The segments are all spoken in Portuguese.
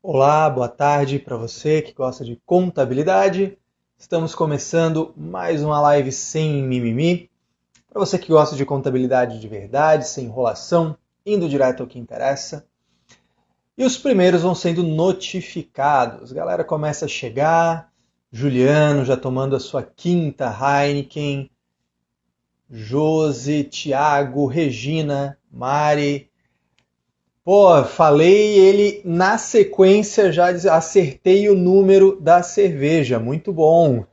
Olá, boa tarde para você que gosta de contabilidade. Estamos começando mais uma live sem mimimi. Para você que gosta de contabilidade de verdade, sem enrolação, indo direto ao que interessa. E os primeiros vão sendo notificados. Galera começa a chegar. Juliano já tomando a sua quinta Heineken. Josi, Thiago, Regina, Mari. Pô, falei ele na sequência, já acertei o número da cerveja. Muito bom.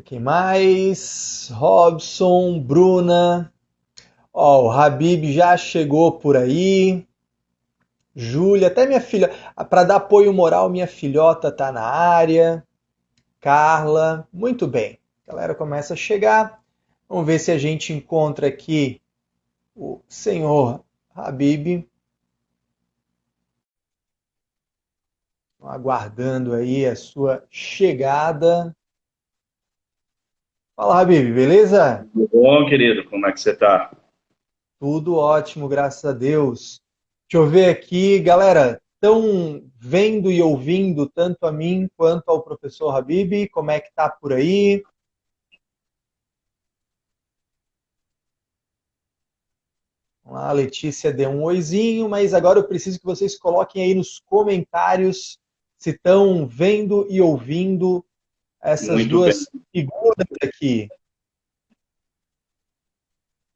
Quem mais? Robson, Bruna. Ó, o Habib já chegou por aí. Júlia, até minha filha. Para dar apoio moral, minha filhota tá na área. Carla, muito bem. A galera começa a chegar. Vamos ver se a gente encontra aqui o senhor Habib. Aguardando aí a sua chegada. Fala, Habib, beleza? Tudo bom, querido? Como é que você tá? Tudo ótimo, graças a Deus. Deixa eu ver aqui, galera, estão vendo e ouvindo tanto a mim quanto ao professor Habib? Como é que tá por aí? Vamos lá, a Letícia deu um oizinho, mas agora eu preciso que vocês coloquem aí nos comentários se estão vendo e ouvindo essas Muito bem. duas figuras aqui.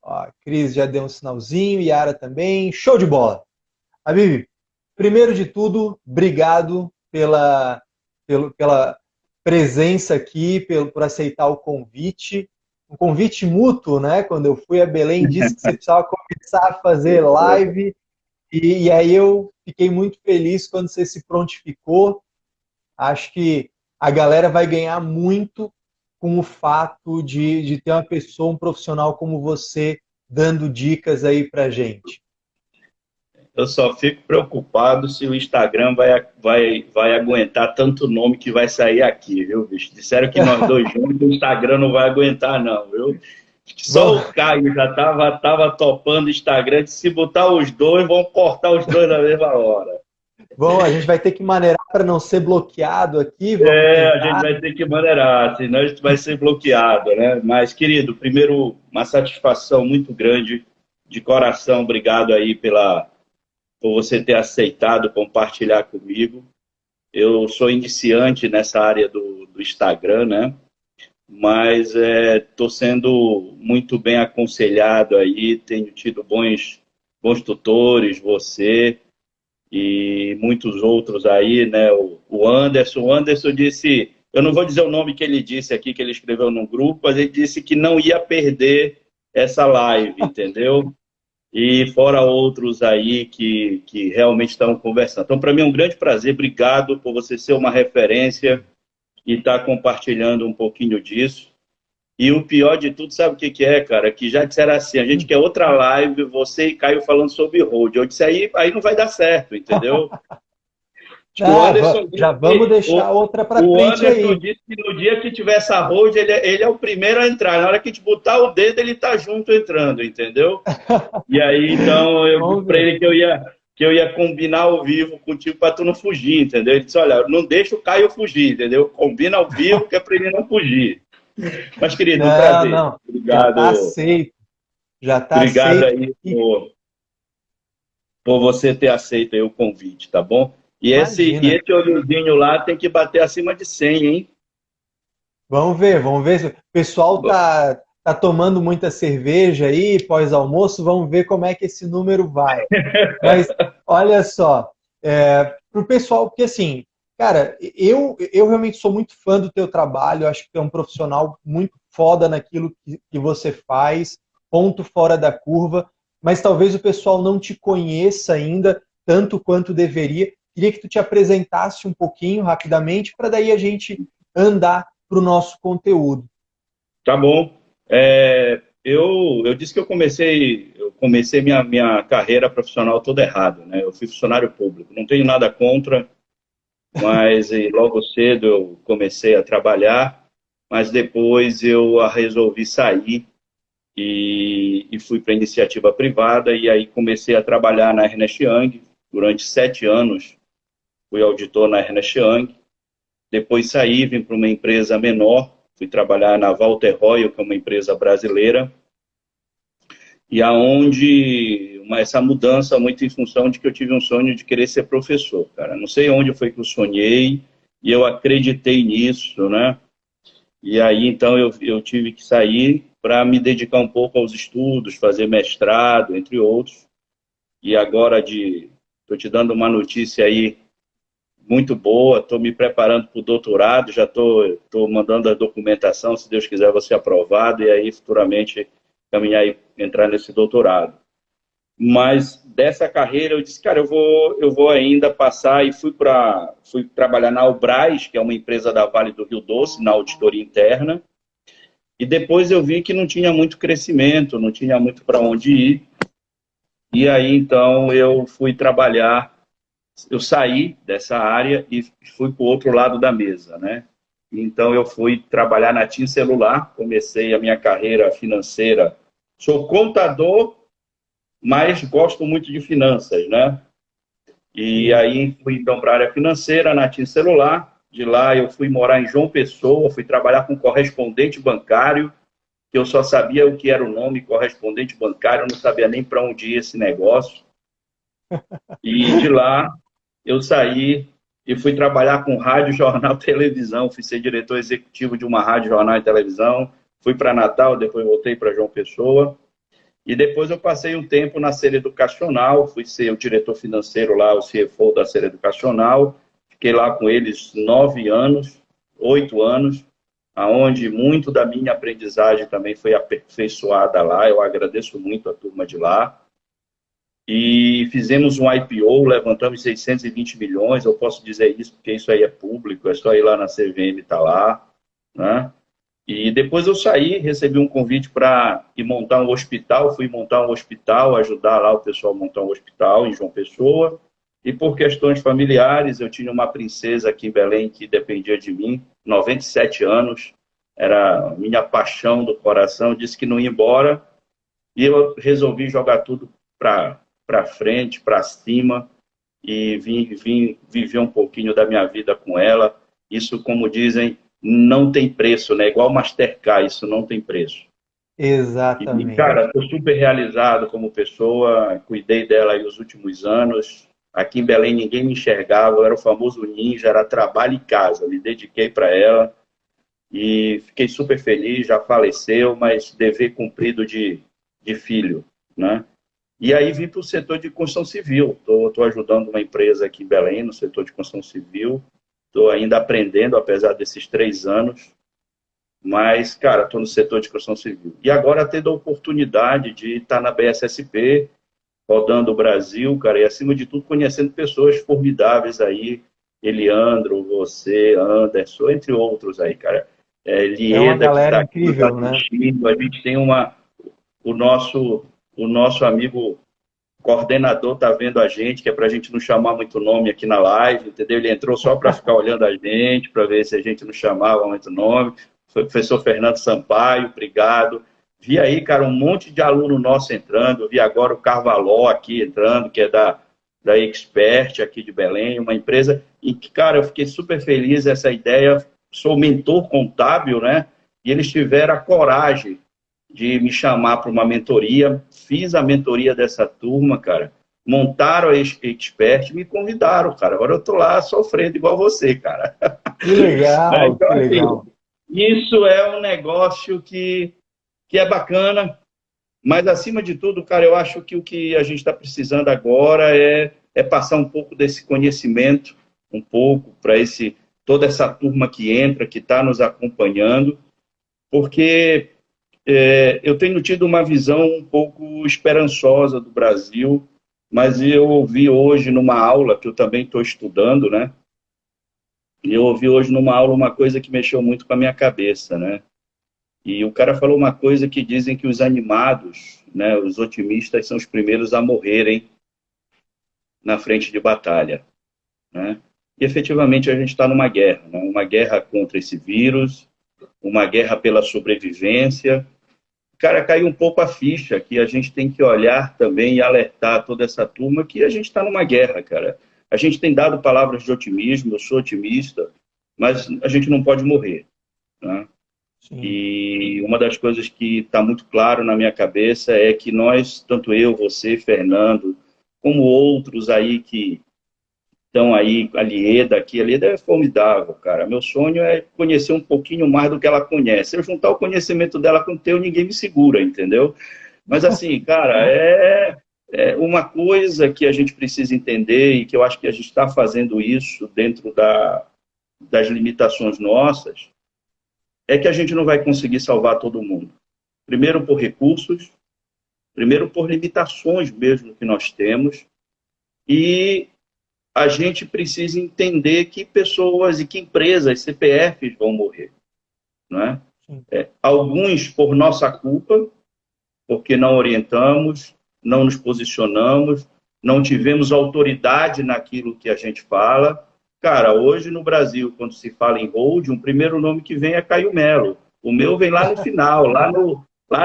Ó, a Cris já deu um sinalzinho, Yara também. Show de bola! Habib, primeiro de tudo, obrigado pela presença aqui, por aceitar o convite. Um convite mútuo, né? Quando eu fui a Belém, disse que você precisava começar a fazer live, e aí eu fiquei muito feliz quando você se prontificou. Acho que a galera vai ganhar muito com o fato de ter uma pessoa, um profissional como você, dando dicas aí pra gente. Eu só fico preocupado se o Instagram vai aguentar tanto nome que vai sair aqui, viu, bicho? Disseram que nós dois juntos, o Instagram não vai aguentar, não, viu? Só o Vamos, Caio já tava topando o Instagram, que se botar os dois, vão cortar os dois na mesma hora. a gente vai ter que maneirar para não ser bloqueado aqui, vamos É, a gente tentar. vai ter que maneirar, senão a gente vai ser bloqueado, né? Mas, querido, primeiro, uma satisfação muito grande, de coração, obrigado aí por você ter aceitado compartilhar comigo. Eu sou iniciante nessa área do Instagram, né? Mas estou sendo muito bem aconselhado aí, tenho tido bons tutores, você e muitos outros aí, né? O Anderson disse, eu não vou dizer o nome que ele disse aqui, que ele escreveu no grupo, mas ele disse que não ia perder essa live, entendeu? E fora outros aí que realmente estavam conversando. Então, para mim é um grande prazer, obrigado por você ser uma referência e estar compartilhando um pouquinho disso. E o pior de tudo, sabe o que que é, cara? Que já disseram assim, a gente quer outra live, você e Caio falando sobre road. Eu disse, aí não vai dar certo, entendeu? Acho que o Ah, Anderson já disse vamos deixar outra para o frente Anderson aí. disse que no dia que tiver essa road, ele é o primeiro a entrar. Na hora que a gente botar o dedo, ele tá junto entrando, entendeu? E aí, então, eu disse Vamos para ver. ele que eu ia combinar ao vivo contigo para tu não fugir, entendeu? Ele disse, olha, não deixa o Caio fugir, entendeu? Combina ao vivo que é para ele não fugir. Mas, querido, um Não, prazer. não, já está Obrigado, aceito, já está obrigado aceito. aí E por você ter aceito aí o convite, tá bom? E esse, e imagina, esse olhozinho lá tem que bater acima de 100, hein? vamos ver, vamos ver. O pessoal tá tomando muita cerveja aí, pós-almoço, vamos ver como é que esse número vai. Mas olha só, para o pessoal, porque assim, cara, eu realmente sou muito fã do teu trabalho, acho que tu é um profissional muito foda naquilo que você faz, ponto fora da curva, mas talvez o pessoal não te conheça ainda tanto quanto deveria. Queria que tu te apresentasse um pouquinho rapidamente, para daí a gente andar para o nosso conteúdo. Tá bom. Eu disse que eu comecei minha carreira profissional toda errado, né? Eu fui funcionário público. Não tenho nada contra, mas logo cedo eu comecei a trabalhar, mas depois eu resolvi sair e fui para a iniciativa privada, e aí comecei a trabalhar na Ernst Young. Durante 7 anos fui auditor na Ernst Young. Depois saí, vim para uma empresa menor, fui trabalhar na Walter Royal, que é uma empresa brasileira, e aonde essa mudança muito em função de que eu tive um sonho de querer ser professor, cara. Não sei onde foi que eu sonhei, e eu acreditei nisso, né? E aí, então, eu tive que sair para me dedicar um pouco aos estudos, fazer mestrado, entre outros. E agora, estou te dando uma notícia aí muito boa, estou me preparando para o doutorado, já estou mandando a documentação, se Deus quiser, vou ser aprovado, e aí, futuramente, caminhar e entrar nesse doutorado. Mas dessa carreira eu disse, cara, eu vou ainda passar, e fui trabalhar na Albras, que é uma empresa da Vale do Rio Doce, na auditoria interna, e depois eu vi que não tinha muito crescimento, não tinha muito para onde ir, e aí então eu fui trabalhar, eu saí dessa área e fui para o outro lado da mesa, né? Então eu fui trabalhar na TIM Celular, comecei a minha carreira financeira, sou contador, mas gosto muito de finanças, né? E aí fui então para a área financeira, na TIM Celular. De lá eu fui morar em João Pessoa, fui trabalhar com correspondente bancário, que eu só sabia o que era o nome correspondente bancário, eu não sabia nem para onde ia esse negócio. E de lá eu saí e fui trabalhar com rádio, jornal, televisão, fui ser diretor executivo de uma rádio, jornal e televisão, fui para Natal, depois voltei para João Pessoa. E depois eu passei um tempo na Ser Educacional, fui ser o diretor financeiro lá, o CFO da Ser Educacional. Fiquei lá com eles 9 anos, 8 anos, aonde muito da minha aprendizagem também foi aperfeiçoada lá. Eu agradeço muito a turma de lá. E fizemos um IPO, levantamos 620 milhões, eu posso dizer isso porque isso aí é público, é só ir lá na CVM, está lá, né? E depois eu saí, recebi um convite para ir montar um hospital, fui montar um hospital, ajudar lá o pessoal a montar um hospital em João Pessoa. E por questões familiares, eu tinha uma princesa aqui em Belém que dependia de mim, 97 anos, era a minha paixão do coração, disse que não ia embora, e eu resolvi jogar tudo para frente, para cima, e vim viver um pouquinho da minha vida com ela. Isso, como dizem, não tem preço, né? Igual Mastercard, isso não tem preço. E, Exatamente. cara, estou super realizado como pessoa, cuidei dela aí os últimos anos. Aqui em Belém ninguém me enxergava, eu era o famoso ninja, era trabalho e casa. Me dediquei para ela e fiquei super feliz, já faleceu, mas dever cumprido de filho, né? E aí vim para o setor de construção civil. Estou ajudando uma empresa aqui em Belém, no setor de construção civil. Estou ainda aprendendo, apesar desses 3 anos. Mas, cara, estou no setor de construção civil. E agora tendo a oportunidade de estar na BSSP, rodando o Brasil, cara, e acima de tudo conhecendo pessoas formidáveis aí. Eliandro, você, Anderson, entre outros aí, cara. É uma Lieda, que galera está aqui nos incrível, né? assistindo. A gente tem o nosso amigo coordenador está vendo a gente, que é para a gente não chamar muito nome aqui na live, entendeu? Ele entrou só para ficar olhando a gente, para ver se a gente não chamava muito nome. Foi o professor Fernando Sampaio, obrigado. Vi aí, cara, um monte de aluno nosso entrando. Vi agora o Carvalho aqui entrando, que é da Expert aqui de Belém, uma empresa em que, cara, eu fiquei super feliz essa ideia. Sou mentor contábil, né? E eles tiveram a coragem de me chamar para uma mentoria. Fiz a mentoria dessa turma, cara. Montaram a Expert e me convidaram, cara. Agora eu estou lá sofrendo igual você, cara. Que legal, Então, que assim, legal. isso é um negócio que é bacana, mas, acima de tudo, cara, eu acho que o que a gente está precisando agora é passar um pouco desse conhecimento, um pouco, para toda essa turma que entra, que está nos acompanhando, porque eu tenho tido uma visão um pouco esperançosa do Brasil, mas eu ouvi hoje numa aula, que eu também estou estudando, né? E eu ouvi hoje numa aula uma coisa que mexeu muito com a minha cabeça, né? E o cara falou uma coisa que dizem que os animados, né, os otimistas, são os primeiros a morrerem na frente de batalha, né? E efetivamente a gente está numa guerra, né? Uma guerra contra esse vírus, uma guerra pela sobrevivência. cara, caiu um pouco a ficha que a gente tem que olhar também e alertar toda essa turma que a gente está numa guerra, cara. A gente tem dado palavras de otimismo, eu sou otimista, mas a gente não pode morrer, né? Sim. E uma das coisas que está muito claro na minha cabeça é que nós, tanto eu, você, Fernando, como outros aí que estão aí, a Lieda aqui, a Lieda é formidável, cara. Meu sonho é conhecer um pouquinho mais do que ela conhece. Se eu juntar o conhecimento dela com o teu, ninguém me segura, entendeu? Mas assim, cara, é uma coisa que a gente precisa entender e que eu acho que a gente está fazendo isso dentro das limitações nossas, é que a gente não vai conseguir salvar todo mundo. Primeiro por recursos, primeiro por limitações mesmo que nós temos, e a gente precisa entender que pessoas e que empresas, CPFs vão morrer, não é? Alguns por nossa culpa, porque não orientamos, não nos posicionamos, não tivemos autoridade naquilo que a gente fala. Cara, hoje no Brasil, quando se fala em hold, o primeiro nome que vem é Caio Melo. O meu vem lá no final, lá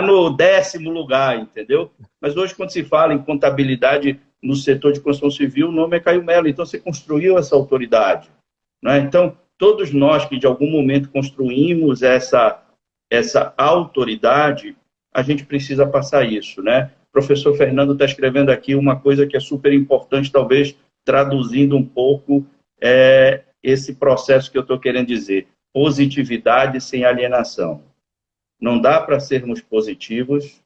no 10º lugar, entendeu? Mas hoje, quando se fala em contabilidade no setor de construção civil, o nome é Caio Melo. Então, você construiu essa autoridade, né? Então, todos nós que de algum momento construímos essa autoridade, a gente precisa passar isso, né? O professor Fernando está escrevendo aqui uma coisa que é super importante, talvez traduzindo um pouco esse processo que eu estou querendo dizer. Positividade sem alienação. Não dá para sermos positivos,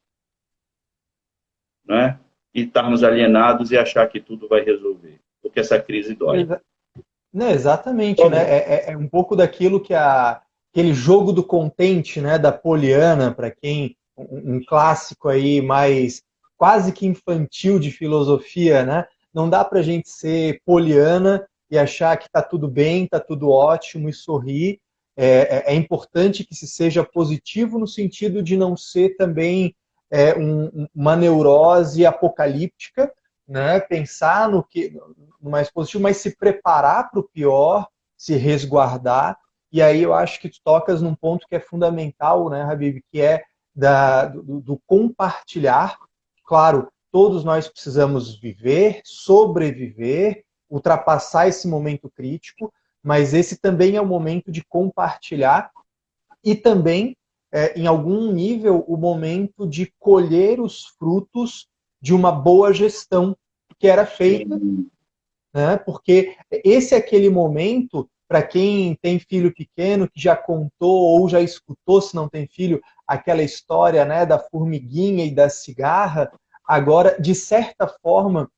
né? E estarmos alienados e achar que tudo vai resolver, porque essa crise dói. Não, exatamente, né? É um pouco daquilo que aquele jogo do contente, né, da Poliana, para quem um clássico aí mais quase que infantil de filosofia, né? Não dá para a gente ser poliana e achar que está tudo bem, está tudo ótimo e sorrir. É importante que se seja positivo no sentido de não ser também uma neurose apocalíptica, né? Pensar no mais positivo, mas se preparar para o pior, se resguardar. E aí eu acho que tu tocas num ponto que é fundamental, né, Habib, que é do compartilhar. Claro, todos nós precisamos viver, sobreviver, ultrapassar esse momento crítico, mas esse também é o momento de compartilhar e também, em algum nível, o momento de colher os frutos de uma boa gestão que era feita, né? Porque esse é aquele momento, para quem tem filho pequeno, que já contou ou já escutou, se não tem filho, aquela história, né, da formiguinha e da cigarra, agora, de certa forma,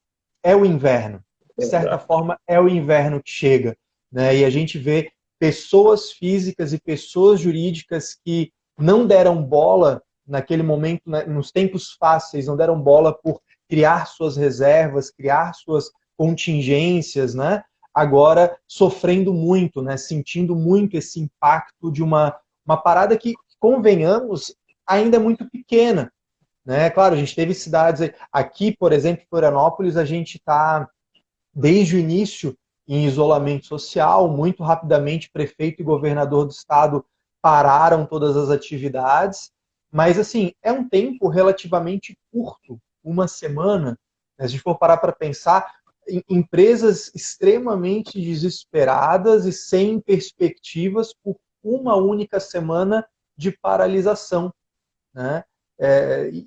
é o inverno. De certa forma, é o inverno que chega, né? E a gente vê pessoas físicas e pessoas jurídicas que não deram bola naquele momento, né, nos tempos fáceis, não deram bola por criar suas reservas, criar suas contingências, né? Agora sofrendo muito, né? Sentindo muito esse impacto de uma parada que, convenhamos, ainda é muito pequena, né? Claro, a gente teve cidades aqui, por exemplo, em Florianópolis, a gente está desde o início em isolamento social, muito rapidamente prefeito e governador do estado pararam todas as atividades, mas assim, é um tempo relativamente curto, uma semana. Se a gente for parar para pensar, empresas extremamente desesperadas e sem perspectivas por uma única semana de paralisação, né?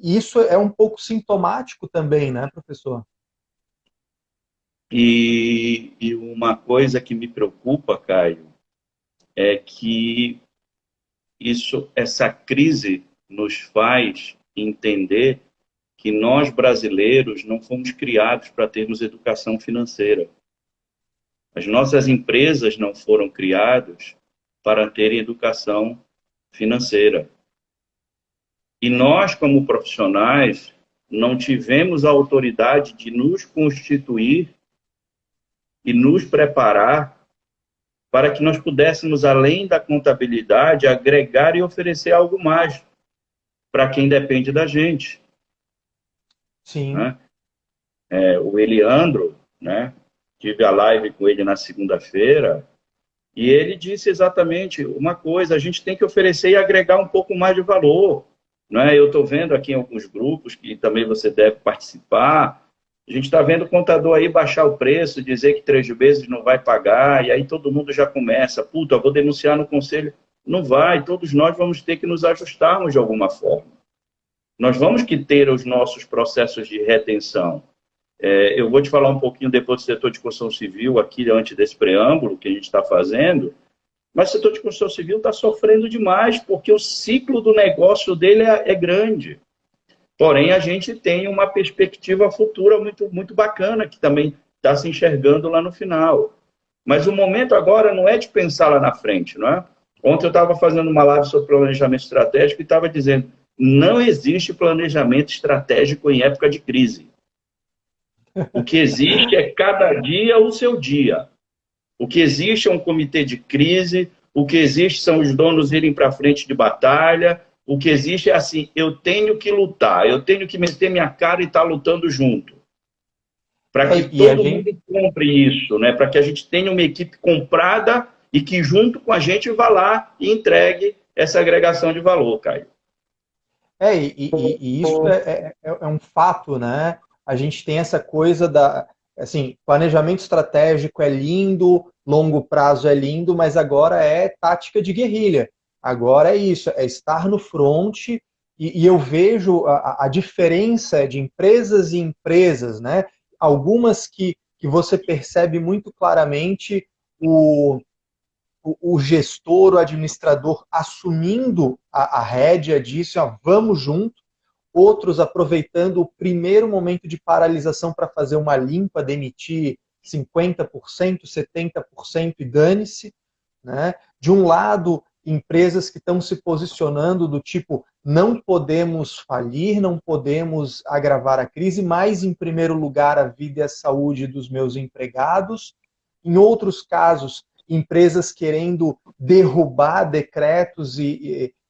Isso é um pouco sintomático também, né, professor? E uma coisa que me preocupa, Caio, é que essa crise nos faz entender que nós brasileiros não fomos criados para termos educação financeira. As nossas empresas não foram criadas para terem educação financeira. E nós, como profissionais, não tivemos a autoridade de nos constituir e nos preparar para que nós pudéssemos, além da contabilidade, agregar e oferecer algo mais para quem depende da gente. Sim. Né? O Eliandro, né? Tive a live com ele na segunda-feira, e ele disse exatamente uma coisa: a gente tem que oferecer e agregar um pouco mais de valor. não é? Eu estou vendo aqui em alguns grupos, que também você deve participar, a gente está vendo o contador aí baixar o preço, dizer que 3 meses não vai pagar, e aí todo mundo já começa, puta, eu vou denunciar no conselho. Não vai, todos nós vamos ter que nos ajustarmos de alguma forma. Nós vamos que ter os nossos processos de retenção. Eu vou te falar um pouquinho depois do setor de construção civil, aqui antes desse preâmbulo que a gente está fazendo, mas o setor de construção civil está sofrendo demais, porque o ciclo do negócio dele é grande. Porém, a gente tem uma perspectiva futura muito, muito bacana, que também está se enxergando lá no final. Mas o momento agora não é de pensar lá na frente, não é? Ontem eu estava fazendo uma live sobre planejamento estratégico e estava dizendo, não existe planejamento estratégico em época de crise. O que existe é cada dia o seu dia. O que existe é um comitê de crise, o que existe são os donos irem para frente de batalha, o que existe é assim, eu tenho que lutar, eu tenho que meter minha cara e estar lutando junto. Para que todo mundo compre isso, né? Para que a gente tenha uma equipe comprada e que junto com a gente vá lá e entregue essa agregação de valor, Caio. E isso é um fato, né? A gente tem essa coisa assim, planejamento estratégico é lindo, longo prazo é lindo, mas agora é tática de guerrilha. Agora é isso, é estar no front e eu vejo a diferença de empresas e empresas, né? Algumas que você percebe muito claramente o gestor, o administrador assumindo a rédea disso, ó, vamos junto. Outros aproveitando o primeiro momento de paralisação para fazer uma limpa, demitir 50%, 70% e dane-se. Né? De um lado, empresas que estão se posicionando do tipo, não podemos falir, não podemos agravar a crise, mas em primeiro lugar a vida e a saúde dos meus empregados. Em outros casos, empresas querendo derrubar decretos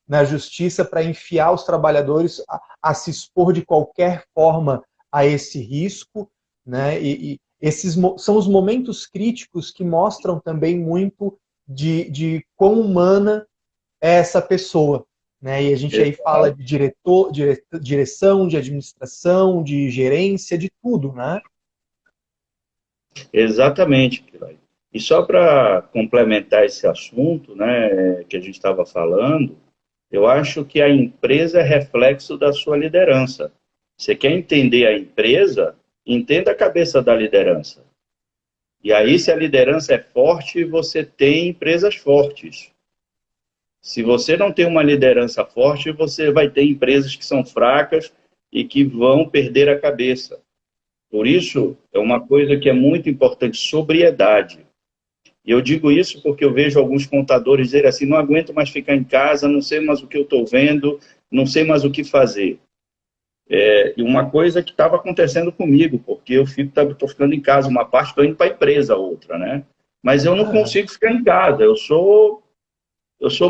na justiça para enfiar os trabalhadores a se expor de qualquer forma a esse risco, né? E esses são os momentos críticos que mostram também muito de quão humana é essa pessoa, né? E a gente aí fala de direção, de administração, de gerência, de tudo, né? Exatamente, Pilar. E só para complementar esse assunto, né, que a gente estava falando, eu acho que a empresa é reflexo da sua liderança. Você quer entender a empresa? Entenda a cabeça da liderança. E aí, se a liderança é forte, você tem empresas fortes. Se você não tem uma liderança forte, você vai ter empresas que são fracas e que vão perder a cabeça. Por isso, é uma coisa que é muito importante, sobriedade. E eu digo isso porque eu vejo alguns contadores dizer assim, não aguento mais ficar em casa, não sei mais o que eu estou vendo, não sei mais o que fazer. E uma coisa que estava acontecendo comigo, porque eu estou ficando em casa, uma parte estou indo para a empresa, outra, né? Mas eu não consigo ficar em casa, eu sou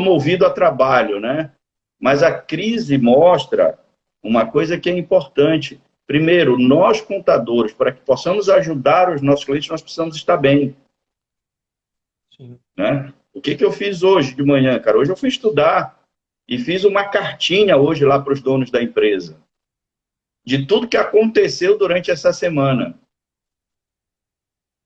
movido a trabalho, né? Mas a crise mostra uma coisa que é importante. Primeiro, nós contadores, para que possamos ajudar os nossos clientes, nós precisamos estar bem. Sim. Né? O que eu fiz hoje de manhã, cara? Hoje eu fui estudar e fiz uma cartinha hoje lá para os donos da empresa de tudo que aconteceu durante essa semana.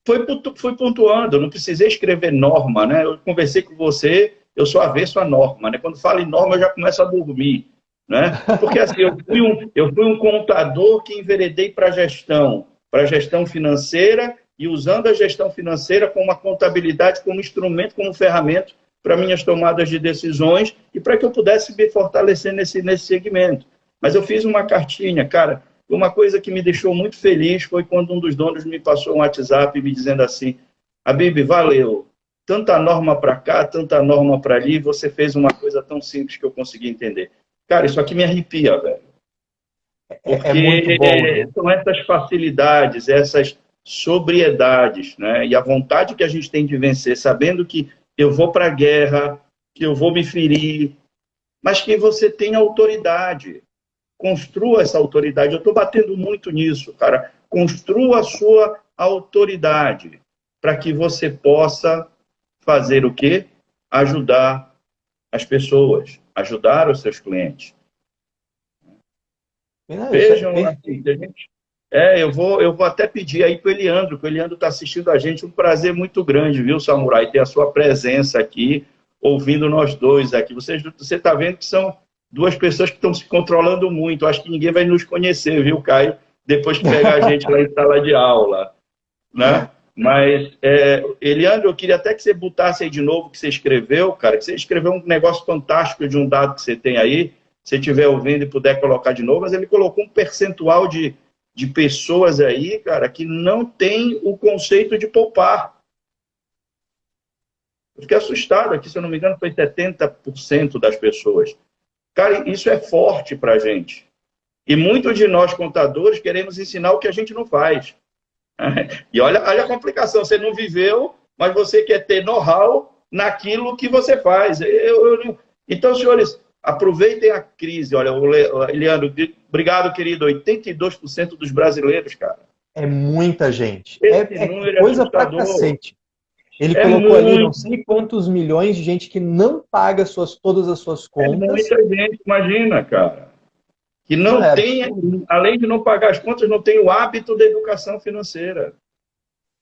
Fui pontuando, eu não precisei escrever norma, né? Eu conversei com você, eu sou avesso à norma, né? Quando falo em norma, eu já começo a dormir, né? Porque assim, eu fui um contador que enveredei para a gestão financeira e usando a gestão financeira como uma contabilidade, como instrumento, como ferramenta para minhas tomadas de decisões e para que eu pudesse me fortalecer nesse segmento. Mas eu fiz uma cartinha, cara, uma coisa que me deixou muito feliz foi quando um dos donos me passou um WhatsApp me dizendo assim, Habib, valeu, tanta norma para cá, tanta norma para ali, você fez uma coisa tão simples que eu consegui entender. Cara, isso aqui me arrepia, velho. Porque muito bom, né? São essas facilidades, essas sobriedades, né? E a vontade que a gente tem de vencer, sabendo que eu vou para a guerra, que eu vou me ferir, mas que você tem autoridade. Construa essa autoridade. Eu estou batendo muito nisso, cara. Construa a sua autoridade para que você possa fazer o quê? Ajudar as pessoas, ajudar os seus clientes. Vejam, assim, a gente, eu vou até pedir aí para o Eliandro, que o Eliandro está assistindo a gente, um prazer muito grande, viu, Samurai, ter a sua presença aqui, ouvindo nós dois aqui. Você está vendo que são duas pessoas que estão se controlando muito. Acho que ninguém vai nos conhecer, viu, Caio? Depois que pegar a gente lá em sala de aula, né? Mas, Eliandro, eu queria até que você botasse aí de novo o que você escreveu, cara, que você escreveu um negócio fantástico de um dado que você tem aí, se estiver ouvindo e puder colocar de novo, mas ele colocou um percentual de pessoas aí, cara, que não tem o conceito de poupar. Eu fiquei assustado aqui, se eu não me engano, foi 70% das pessoas. Cara, isso é forte para a gente. E muitos de nós, contadores, queremos ensinar o que a gente não faz. E olha a complicação, você não viveu, mas você quer ter know-how naquilo que você faz. Então, senhores, aproveitem a crise. Olha, Leandro, obrigado, querido. 82% dos brasileiros, cara. É muita gente. Esse número coisa pra cacete. Ele colocou ali não sei quantos milhões de gente que não paga todas as suas contas. É muita gente, imagina, cara. Que não tem, além de não pagar as contas, não tem o hábito da educação financeira.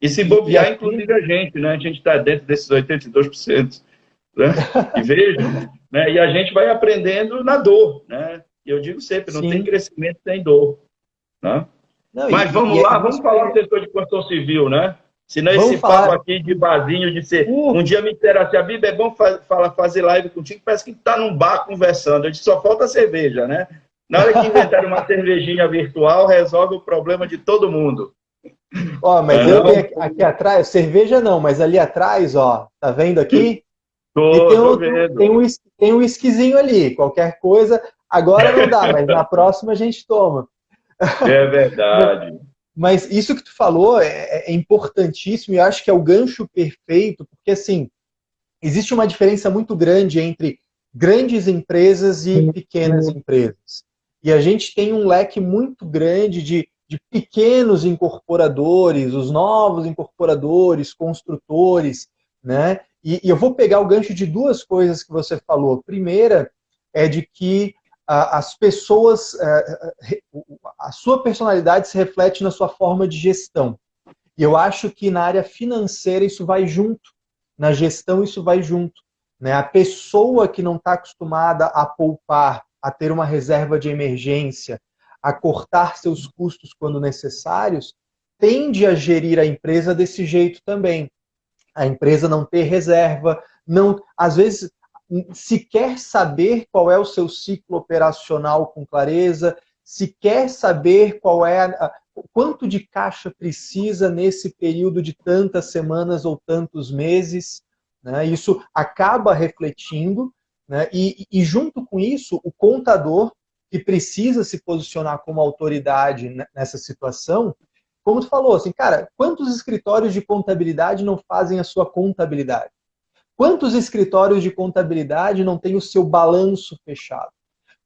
E se bobear, inclusive a gente, né? A gente está dentro desses 82%. Né? E veja, né? E a gente vai aprendendo na dor, né? E eu digo sempre, não tem crescimento sem dor. Né? Não, mas vamos lá, vamos falar do setor de construção civil, né? Senão esse papo aqui de barzinho, de ser... Um dia me disseram assim, a Bíblia é bom fazer live contigo, parece que está num bar conversando, a gente só falta cerveja, né? Na hora que inventaram uma cervejinha virtual, resolve o problema de todo mundo. Ó, mas eu tenho aqui atrás, cerveja não, mas ali atrás, ó, tá vendo aqui? Tô vendo. Tem um whiskyzinho ali, qualquer coisa, agora não dá, mas na próxima a gente toma. É verdade. Mas isso que tu falou é importantíssimo e eu acho que é o gancho perfeito, porque assim, existe uma diferença muito grande entre grandes empresas e pequenas empresas. E a gente tem um leque muito grande de pequenos incorporadores, os novos incorporadores, construtores, né? E eu vou pegar o gancho de duas coisas que você falou. A primeira é de que as pessoas, a sua personalidade se reflete na sua forma de gestão. E eu acho que na área financeira isso vai junto, na gestão isso vai junto. Né? A pessoa que não está acostumada a poupar, a ter uma reserva de emergência, a cortar seus custos quando necessários, tende a gerir a empresa desse jeito também. A empresa não ter reserva, não, às vezes se quer saber qual é o seu ciclo operacional com clareza, se quer saber quanto de caixa precisa nesse período de tantas semanas ou tantos meses, né? Isso acaba refletindo, né? E junto com isso, o contador, que precisa se posicionar como autoridade nessa situação, como tu falou, assim, cara, quantos escritórios de contabilidade não fazem a sua contabilidade? Quantos escritórios de contabilidade não têm o seu balanço fechado?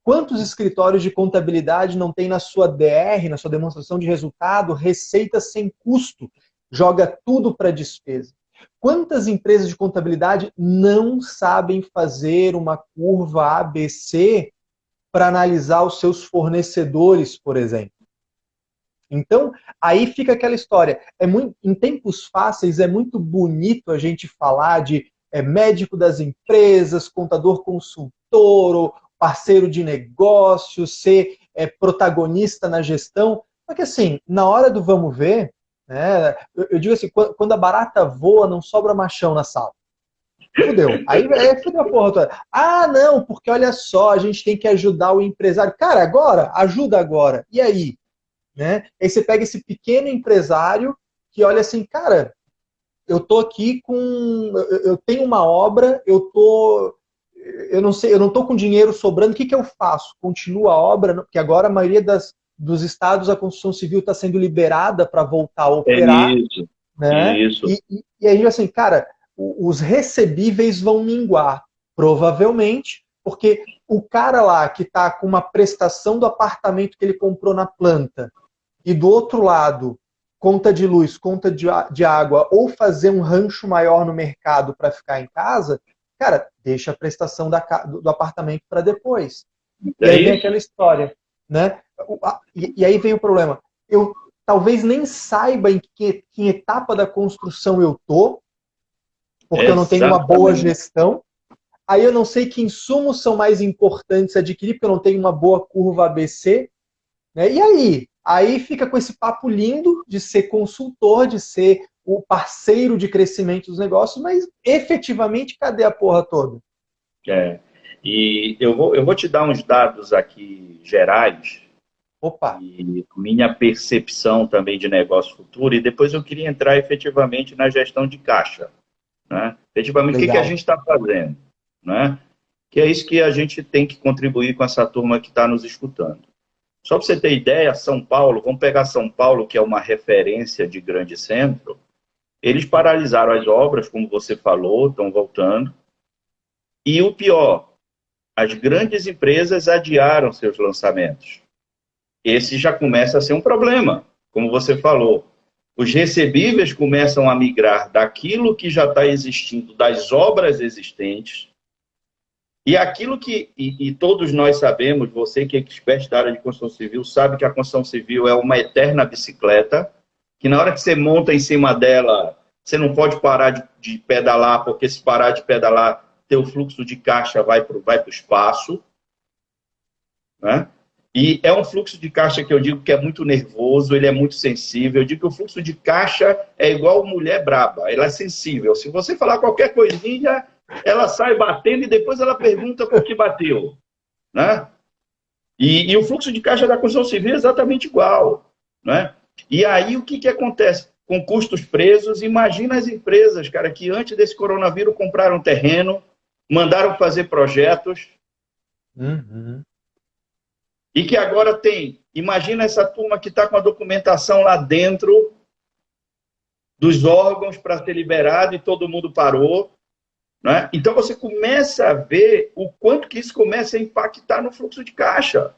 Quantos escritórios de contabilidade não têm na sua DR, na sua demonstração de resultado, receita sem custo, joga tudo para despesa? Quantas empresas de contabilidade não sabem fazer uma curva ABC para analisar os seus fornecedores, por exemplo? Então, aí fica aquela história. Em tempos fáceis, é muito bonito a gente falar de médico das empresas, contador consultor, parceiro de negócios, ser protagonista na gestão. Porque assim, na hora do vamos ver, né, eu digo assim, quando a barata voa, não sobra machão na sala. Fudeu. Aí fudeu a porra toda. Ah, não, porque olha só, a gente tem que ajudar o empresário. Cara, agora, ajuda agora. E aí? Né? Aí você pega esse pequeno empresário que olha assim, cara, eu tô aqui eu tenho uma obra, eu não sei, eu não tô com dinheiro sobrando, o que eu faço? Continua a obra, porque agora a maioria dos estados a construção civil está sendo liberada para voltar a operar. Isso, né? Isso. E aí, assim, cara, os recebíveis vão minguar, provavelmente, porque o cara lá que está com uma prestação do apartamento que ele comprou na planta, e do outro lado, conta de luz, conta de água, ou fazer um rancho maior no mercado para ficar em casa, cara, deixa a prestação do apartamento para depois. E aí vem aquela história, né? E aí vem o problema. Eu talvez nem saiba em que etapa da construção eu tô, porque eu não tenho uma boa Exatamente. gestão. Aí eu não sei que insumos são mais importantes adquirir, porque eu não tenho uma boa curva ABC. Né? E aí? Aí fica com esse papo lindo de ser consultor, de ser o parceiro de crescimento dos negócios, mas efetivamente cadê a porra toda? É. E eu vou te dar uns dados aqui gerais Opa, e minha percepção também de negócio futuro, e depois eu queria entrar efetivamente na gestão de caixa. Né? Efetivamente, o que a legal. gente está fazendo? Né? Que é isso que a gente tem que contribuir com essa turma que está nos escutando. Só para você ter ideia, São Paulo, vamos pegar São Paulo, que é uma referência de grande centro, eles paralisaram as obras, como você falou, estão voltando. E o pior, as grandes empresas adiaram seus lançamentos. Esse já começa a ser um problema, como você falou. Os recebíveis começam a migrar daquilo que já está existindo, das obras existentes, e aquilo e todos nós sabemos, você que é expert da área de construção civil, sabe que a construção civil é uma eterna bicicleta, que na hora que você monta em cima dela, você não pode parar de pedalar, porque se parar de pedalar, teu fluxo de caixa vai para o espaço. Né? E é um fluxo de caixa que eu digo que é muito nervoso, ele é muito sensível. Eu digo que o fluxo de caixa é igual mulher braba, ela é sensível. Se você falar qualquer coisinha, ela sai batendo e depois ela pergunta por que bateu. Né? E o fluxo de caixa da construção civil é exatamente igual. Né? E aí o que acontece? Com custos presos, imagina as empresas, cara, que antes desse coronavírus compraram terreno, mandaram fazer projetos, Uhum. e que agora imagina essa turma que está com a documentação lá dentro dos órgãos para ser liberado e todo mundo parou. Né? Então você começa a ver o quanto que isso começa a impactar no fluxo de caixa.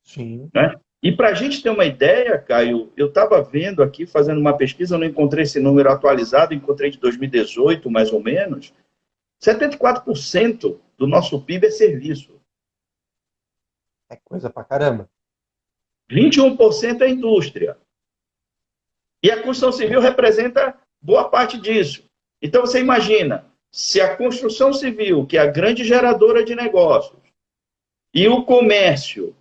Sim. Né? E para a gente ter uma ideia, Caio, eu estava vendo aqui, fazendo uma pesquisa, eu não encontrei esse número atualizado, encontrei de 2018, mais ou menos, 74% do nosso PIB é serviço. É coisa pra caramba. 21% é indústria. E a construção civil representa boa parte disso. Então você imagina, se a construção civil, que é a grande geradora de negócios, e o comércio,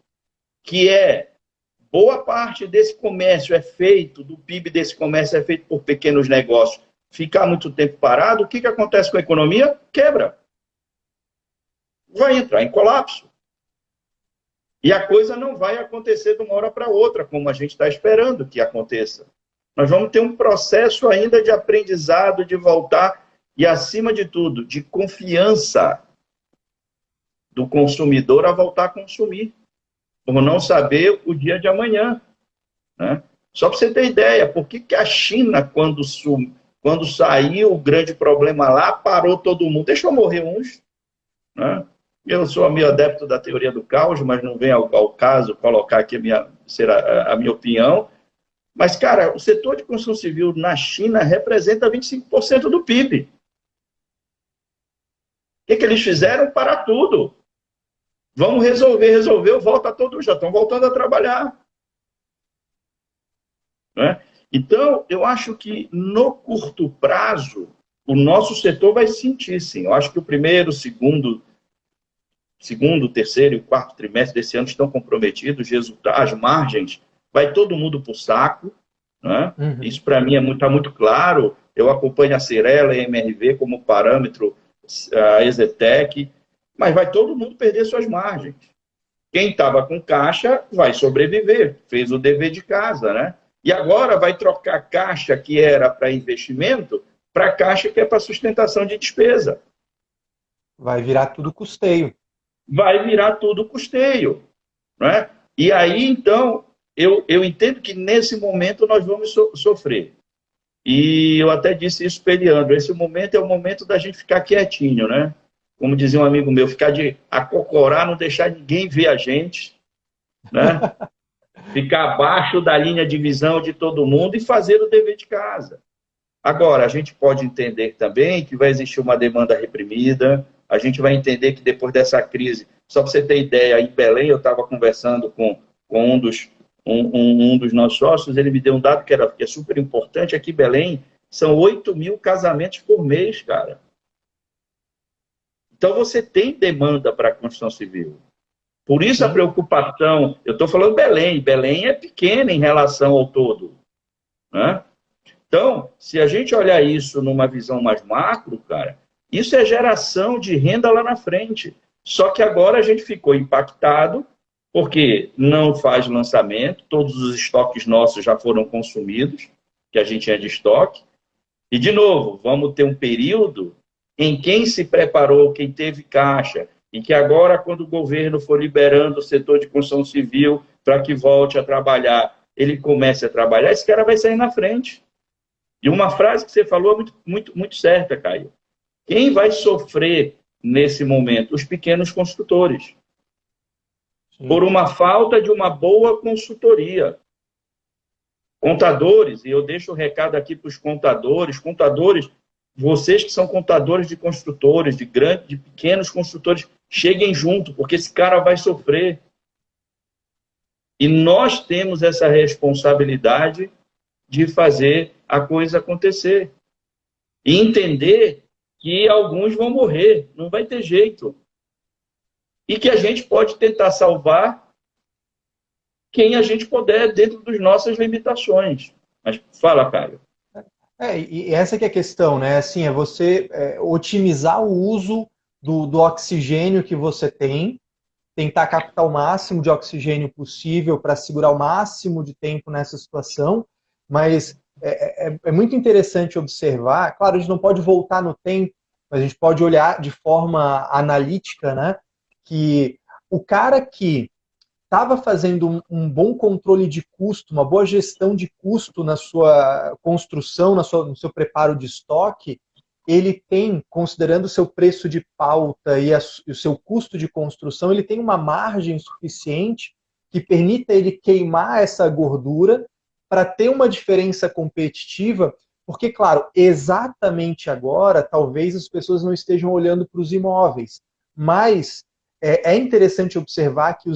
que é boa parte desse comércio é feito, do PIB desse comércio é feito por pequenos negócios, ficar muito tempo parado, o que acontece com a economia? Quebra. Vai entrar em colapso. E a coisa não vai acontecer de uma hora para outra, como a gente está esperando que aconteça. Nós vamos ter um processo ainda de aprendizado, de voltar, e acima de tudo, de confiança do consumidor a voltar a consumir, por não saber o dia de amanhã. Né? Só para você ter ideia, por que a China, quando saiu o grande problema lá, parou todo mundo? Deixou morrer uns. Né? Eu sou meio adepto da teoria do caos, mas não vem ao caso colocar aqui a minha opinião. Mas, cara, o setor de construção civil na China representa 25% do PIB. O que eles fizeram? Parar tudo. Vamos resolveu, volta todos, já estão voltando a trabalhar. Né? Então, eu acho que no curto prazo, o nosso setor vai sentir, sim. Eu acho que o primeiro, segundo, terceiro e quarto trimestre desse ano estão comprometidos, as margens, vai todo mundo para o saco. Né? Uhum. Isso, para mim, está muito claro. Eu acompanho a Cirela e a MRV como parâmetro, a Exetec, mas vai todo mundo perder suas margens. Quem estava com caixa vai sobreviver, fez o dever de casa, né? E agora vai trocar caixa que era para investimento para caixa que é para sustentação de despesa. Vai virar tudo custeio. Vai virar tudo custeio. Né? E aí, então, eu entendo que nesse momento nós vamos sofrer. E eu até disse isso para o Eliandro, esse momento é o momento da gente ficar quietinho, né? Como dizia um amigo meu, ficar de acocorar, não deixar ninguém ver a gente, né? Ficar abaixo da linha de visão de todo mundo e fazer o dever de casa. Agora, a gente pode entender também que vai existir uma demanda reprimida, a gente vai entender que depois dessa crise, só para você ter ideia, em Belém eu estava conversando com com um dos nossos sócios, ele me deu um dado que é super importante. Aqui em Belém, são 8.000 casamentos por mês, cara. Então, você tem demanda para a construção civil. Por isso a preocupação, eu estou falando Belém. Belém é pequena em relação ao todo, né? Então, se a gente olhar isso numa visão mais macro, cara, isso é geração de renda lá na frente. Só que agora a gente ficou impactado porque não faz lançamento, todos os estoques nossos já foram consumidos, que a gente tinha de estoque. E, de novo, vamos ter um período em quem se preparou, quem teve caixa, e que agora, quando o governo for liberando o setor de construção civil para que volte a trabalhar, ele comece a trabalhar, esse cara vai sair na frente. E uma frase que você falou é muito certa, Caio. Quem vai sofrer nesse momento? Os pequenos construtores. Sim. Por uma falta de uma boa consultoria. Contadores, e eu deixo o recado aqui para os contadores, vocês que são contadores de construtores, de pequenos construtores, cheguem junto, porque esse cara vai sofrer. E nós temos essa responsabilidade de fazer a coisa acontecer. E entender que alguns vão morrer, não vai ter jeito. E que a gente pode tentar salvar quem a gente puder dentro das nossas limitações. Mas fala, Caio. E essa que é a questão, né? Assim, é você otimizar o uso do oxigênio que você tem, tentar captar o máximo de oxigênio possível para segurar o máximo de tempo nessa situação, mas é muito interessante observar, claro, a gente não pode voltar no tempo, mas a gente pode olhar de forma analítica, né? Que o cara que estava fazendo um bom controle de custo, uma boa gestão de custo na sua construção, no seu preparo de estoque, ele tem, considerando o seu preço de pauta e o seu custo de construção, ele tem uma margem suficiente que permita ele queimar essa gordura para ter uma diferença competitiva, porque, claro, exatamente agora, talvez as pessoas não estejam olhando para os imóveis, mas é interessante observar que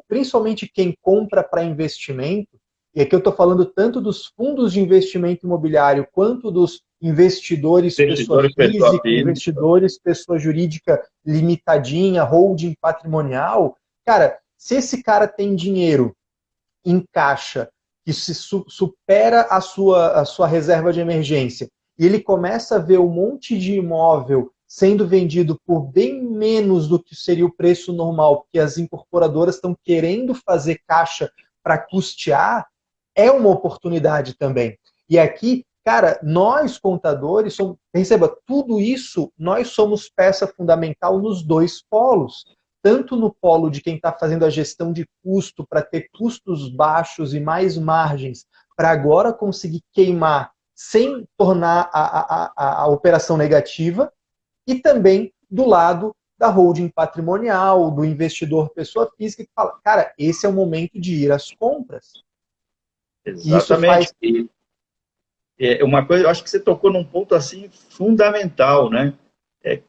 principalmente quem compra para investimento, e aqui eu estou falando tanto dos fundos de investimento imobiliário quanto dos investidores pessoa física, investidores pessoa jurídica limitadinha, holding patrimonial. Cara, se esse cara tem dinheiro em caixa que se supera a sua reserva de emergência e ele começa a ver um monte de imóvel sendo vendido por bem menos do que seria o preço normal, porque as incorporadoras estão querendo fazer caixa para custear, é uma oportunidade também. E aqui, cara, nós contadores, receba, tudo isso, nós somos peça fundamental nos dois polos. Tanto no polo de quem está fazendo a gestão de custo para ter custos baixos e mais margens, para agora conseguir queimar sem tornar a operação negativa, e também do lado da holding patrimonial, do investidor pessoa física, que fala, cara, esse é o momento de ir às compras. Exatamente. Uma coisa, eu acho que você tocou num ponto assim fundamental, né?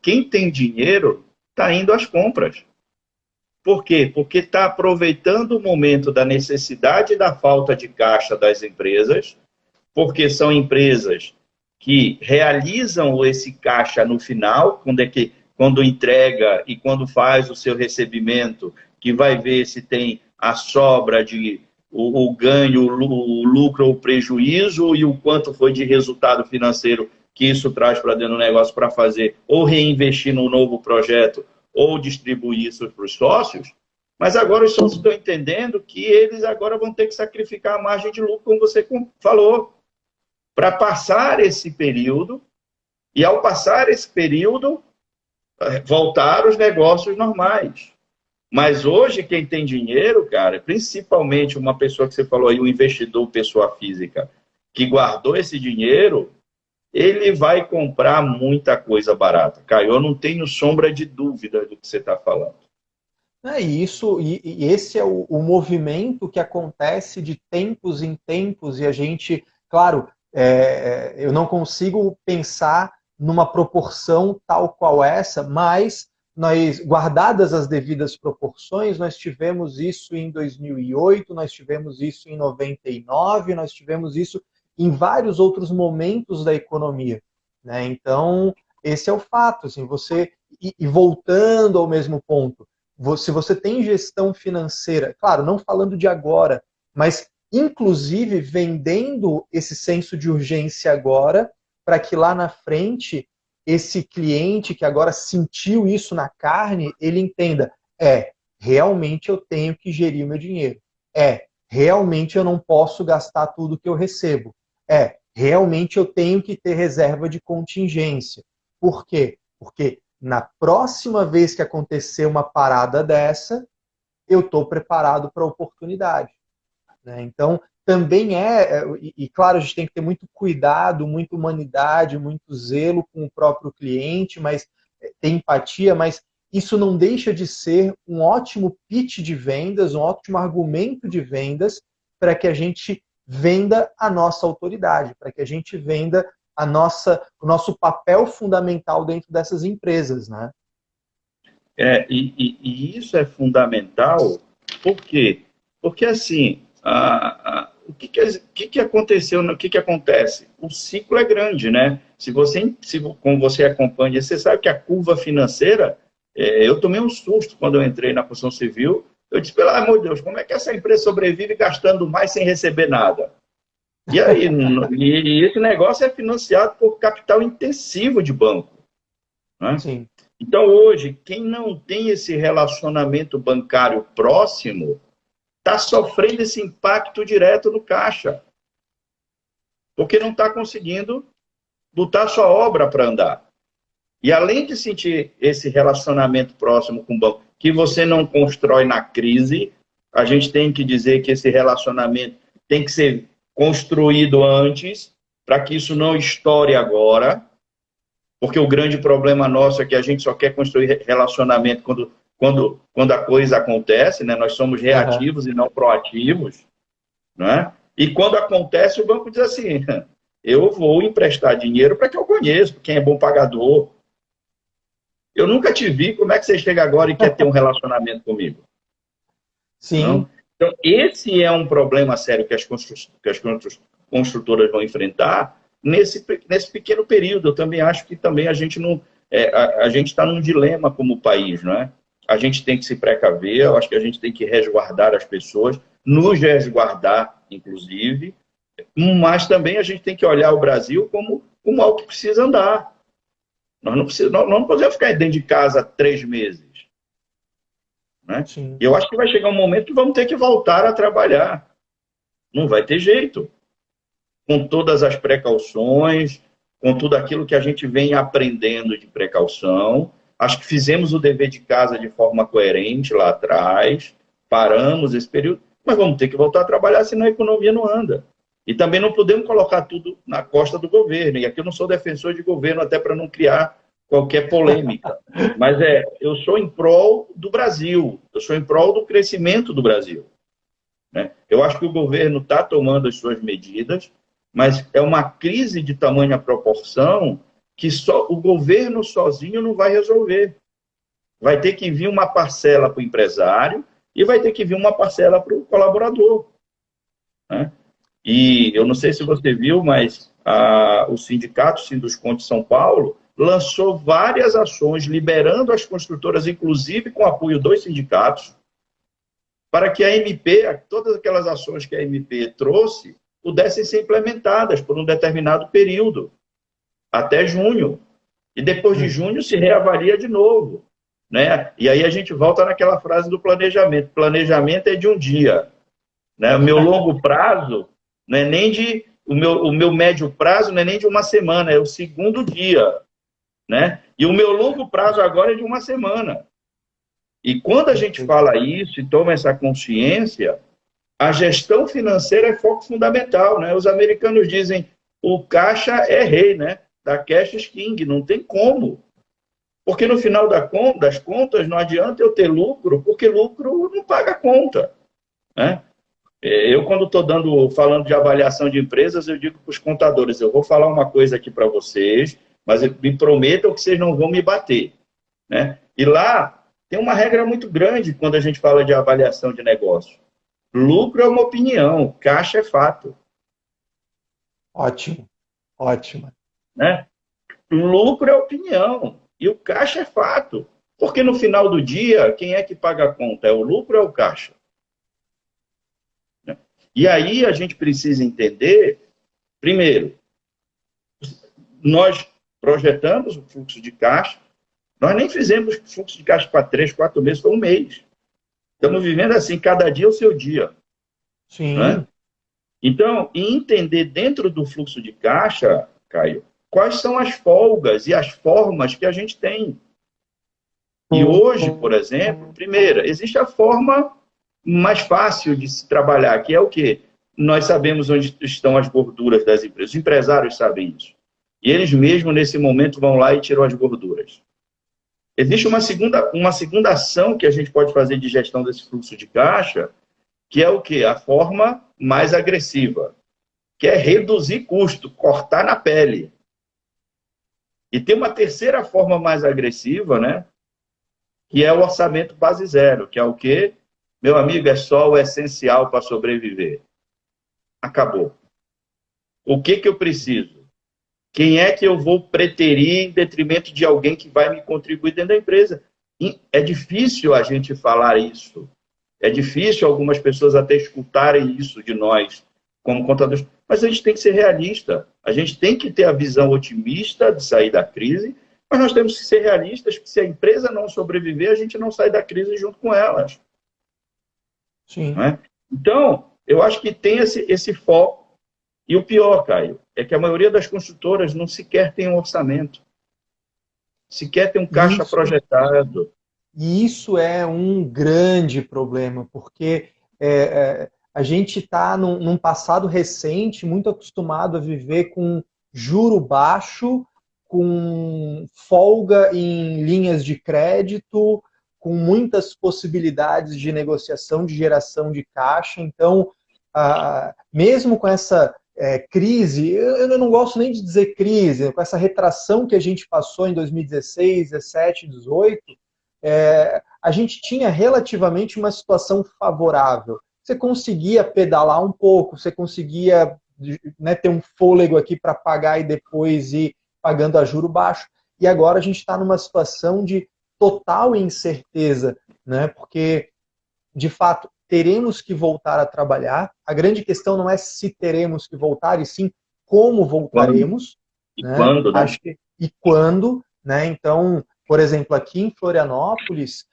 Quem tem dinheiro está indo às compras. Por quê? Porque está aproveitando o momento da necessidade e da falta de caixa das empresas, porque são empresas que realizam esse caixa no final, quando entrega e quando faz o seu recebimento, que vai ver se tem a sobra de o ganho, o lucro ou o prejuízo e o quanto foi de resultado financeiro que isso traz para dentro do negócio para fazer ou reinvestir num novo projeto ou distribuir isso para os sócios. Mas agora os sócios estão entendendo que eles agora vão ter que sacrificar a margem de lucro, como você falou, para passar esse período, e ao passar esse período, voltar os negócios normais. Mas hoje, quem tem dinheiro, cara, principalmente uma pessoa que você falou aí, um investidor, pessoa física, que guardou esse dinheiro, ele vai comprar muita coisa barata. Caio, eu não tenho sombra de dúvida do que você está falando. E esse é o movimento que acontece de tempos em tempos, e a gente, claro, eu não consigo pensar numa proporção tal qual essa, mas guardadas as devidas proporções, nós tivemos isso em 2008, nós tivemos isso em 99, nós tivemos isso em vários outros momentos da economia, né? Então, esse é o fato, assim, e voltando ao mesmo ponto, se você tem gestão financeira, claro, não falando de agora, mas inclusive vendendo esse senso de urgência agora, para que lá na frente esse cliente que agora sentiu isso na carne, ele entenda, realmente eu tenho que gerir o meu dinheiro. Realmente eu não posso gastar tudo que eu recebo. Realmente eu tenho que ter reserva de contingência. Por quê? Porque na próxima vez que acontecer uma parada dessa, eu estou preparado para a oportunidade, né? Então, também claro, a gente tem que ter muito cuidado, muita humanidade, muito zelo com o próprio cliente, mas ter empatia, mas isso não deixa de ser um ótimo pitch de vendas, um ótimo argumento de vendas para que a gente venda a nossa autoridade, para que a gente venda o nosso papel fundamental dentro dessas empresas, né? E isso é fundamental, por quê? Porque, assim, o que aconteceu, o que acontece? O ciclo é grande, né? Como você acompanha, você sabe que a curva financeira, eu tomei um susto quando eu entrei na construção civil, eu disse, pelo amor de Deus, como é que essa empresa sobrevive gastando mais sem receber nada? E aí, e esse negócio é financiado por capital intensivo de banco, né? Sim. Então, hoje, quem não tem esse relacionamento bancário próximo está sofrendo esse impacto direto no caixa, porque não está conseguindo botar sua obra para andar. E além de sentir esse relacionamento próximo com o banco, que você não constrói na crise, a gente tem que dizer que esse relacionamento tem que ser construído antes, para que isso não estoure agora, porque o grande problema nosso é que a gente só quer construir relacionamento quando a coisa acontece, né? Nós somos reativos e não proativos, né? E quando acontece, o banco diz assim, eu vou emprestar dinheiro para quem eu conheço, quem é bom pagador. Eu nunca te vi, como é que você chega agora e quer ter um relacionamento comigo? Sim. Não? Então, esse é um problema sério que as construtoras vão enfrentar nesse pequeno período. Eu também acho que também a gente não... a gente está num dilema como país, não é? A gente tem que se precaver, eu acho que a gente tem que resguardar as pessoas, nos resguardar, inclusive, mas também a gente tem que olhar o Brasil como algo que precisa andar. Nós não podemos ficar dentro de casa 3 meses. Né? E eu acho que vai chegar um momento que vamos ter que voltar a trabalhar. Não vai ter jeito. Com todas as precauções, com tudo aquilo que a gente vem aprendendo de precaução. Acho que fizemos o dever de casa de forma coerente lá atrás, paramos esse período, mas vamos ter que voltar a trabalhar, senão a economia não anda. E também não podemos colocar tudo na costa do governo. E aqui eu não sou defensor de governo, até para não criar qualquer polêmica. Mas eu sou em prol do Brasil, eu sou em prol do crescimento do Brasil. Né? Eu acho que o governo está tomando as suas medidas, mas é uma crise de tamanha proporção que só o governo sozinho não vai resolver. Vai ter que vir uma parcela para o empresário e vai ter que vir uma parcela para o colaborador. Né? E eu não sei se você viu, mas o sindicato Sindusconte São Paulo lançou várias ações, liberando as construtoras, inclusive com apoio dos sindicatos, para que a MP, todas aquelas ações que a MP trouxe, pudessem ser implementadas por um determinado período, até junho. E depois de junho se reavalia de novo. Né? E aí a gente volta naquela frase do planejamento. Planejamento é de um dia. Né? O meu longo prazo não é nem de... O meu médio prazo não é nem de uma semana, é o segundo dia. Né? E o meu longo prazo agora é de uma semana. E quando a gente fala isso e toma essa consciência, a gestão financeira é foco fundamental. Né? Os americanos dizem o caixa é rei, né? Da cash is king, não tem como. Porque no final das contas não adianta eu ter lucro, porque lucro não paga conta. Né? Eu, quando estou falando de avaliação de empresas, eu digo para os contadores, eu vou falar uma coisa aqui para vocês, mas me prometam que vocês não vão me bater. Né? E lá tem uma regra muito grande quando a gente fala de avaliação de negócio. Lucro é uma opinião, caixa é fato. Ótimo, ótimo. Né? Lucro é opinião e o caixa é fato. Porque no final do dia, quem é que paga a conta? É o lucro ou é o caixa? Né? E aí a gente precisa entender, primeiro, nós projetamos o fluxo de caixa, nós nem fizemos fluxo de caixa para 3, 4 meses, foi um mês. Estamos vivendo assim, cada dia é o seu dia. Sim. Né? Então, entender dentro do fluxo de caixa, Caio, quais são as folgas e as formas que a gente tem. E hoje, por exemplo, primeira, existe a forma mais fácil de se trabalhar, que é o quê? Nós sabemos onde estão as gorduras das empresas. Os empresários sabem isso. E eles mesmos, nesse momento, vão lá e tiram as gorduras. Existe uma segunda ação que a gente pode fazer de gestão desse fluxo de caixa, que é o quê? A forma mais agressiva, que é reduzir custo, cortar na pele. E tem uma terceira forma mais agressiva, né? Que é o orçamento base zero, que é o quê? Meu amigo, é só o essencial para sobreviver. Acabou. O que eu preciso? Quem é que eu vou preterir em detrimento de alguém que vai me contribuir dentro da empresa? E é difícil a gente falar isso. É difícil algumas pessoas até escutarem isso de nós, como contadores. Mas a gente tem que ser realista. A gente tem que ter a visão otimista de sair da crise, mas nós temos que ser realistas, que se a empresa não sobreviver, a gente não sai da crise junto com elas. Sim. Não é? Então, eu acho que tem esse foco. E o pior, Caio, é que a maioria das construtoras não sequer tem um orçamento. Sequer tem um caixa projetado. E isso é um grande problema, porque a gente está num passado recente muito acostumado a viver com juro baixo, com folga em linhas de crédito, com muitas possibilidades de negociação, de geração de caixa. Então, mesmo com essa crise, eu não gosto nem de dizer crise, com essa retração que a gente passou em 2016, 17, 18, a gente tinha relativamente uma situação favorável. Você conseguia pedalar um pouco, você conseguia, né, ter um fôlego aqui para pagar e depois ir pagando a juro baixo. E agora a gente está numa situação de total incerteza, né, porque, de fato, teremos que voltar a trabalhar. A grande questão não é se teremos que voltar, e sim como voltaremos. E né? quando, né? E quando, né? Então, por exemplo, aqui em Florianópolis,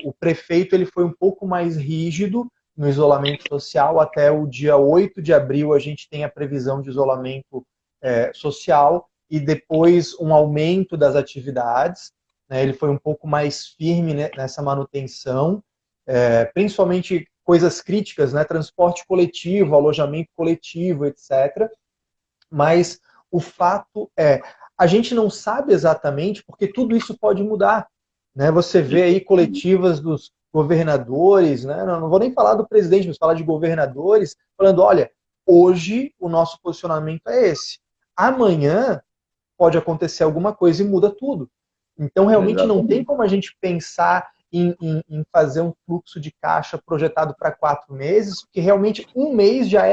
o prefeito ele foi um pouco mais rígido no isolamento social. Até o dia 8 de abril a gente tem a previsão de isolamento social e depois um aumento das atividades. Né? Ele foi um pouco mais firme, né, nessa manutenção, principalmente coisas críticas, né? Transporte coletivo, alojamento coletivo, etc. Mas o fato a gente não sabe exatamente, porque tudo isso pode mudar. Né? Você vê aí coletivas dos governadores, né? Não vou nem falar do presidente, mas falar de governadores, falando, olha, hoje o nosso posicionamento é esse. Amanhã pode acontecer alguma coisa e muda tudo. Então, realmente não tem como a gente pensar em fazer um fluxo de caixa projetado para 4 meses, porque realmente um mês já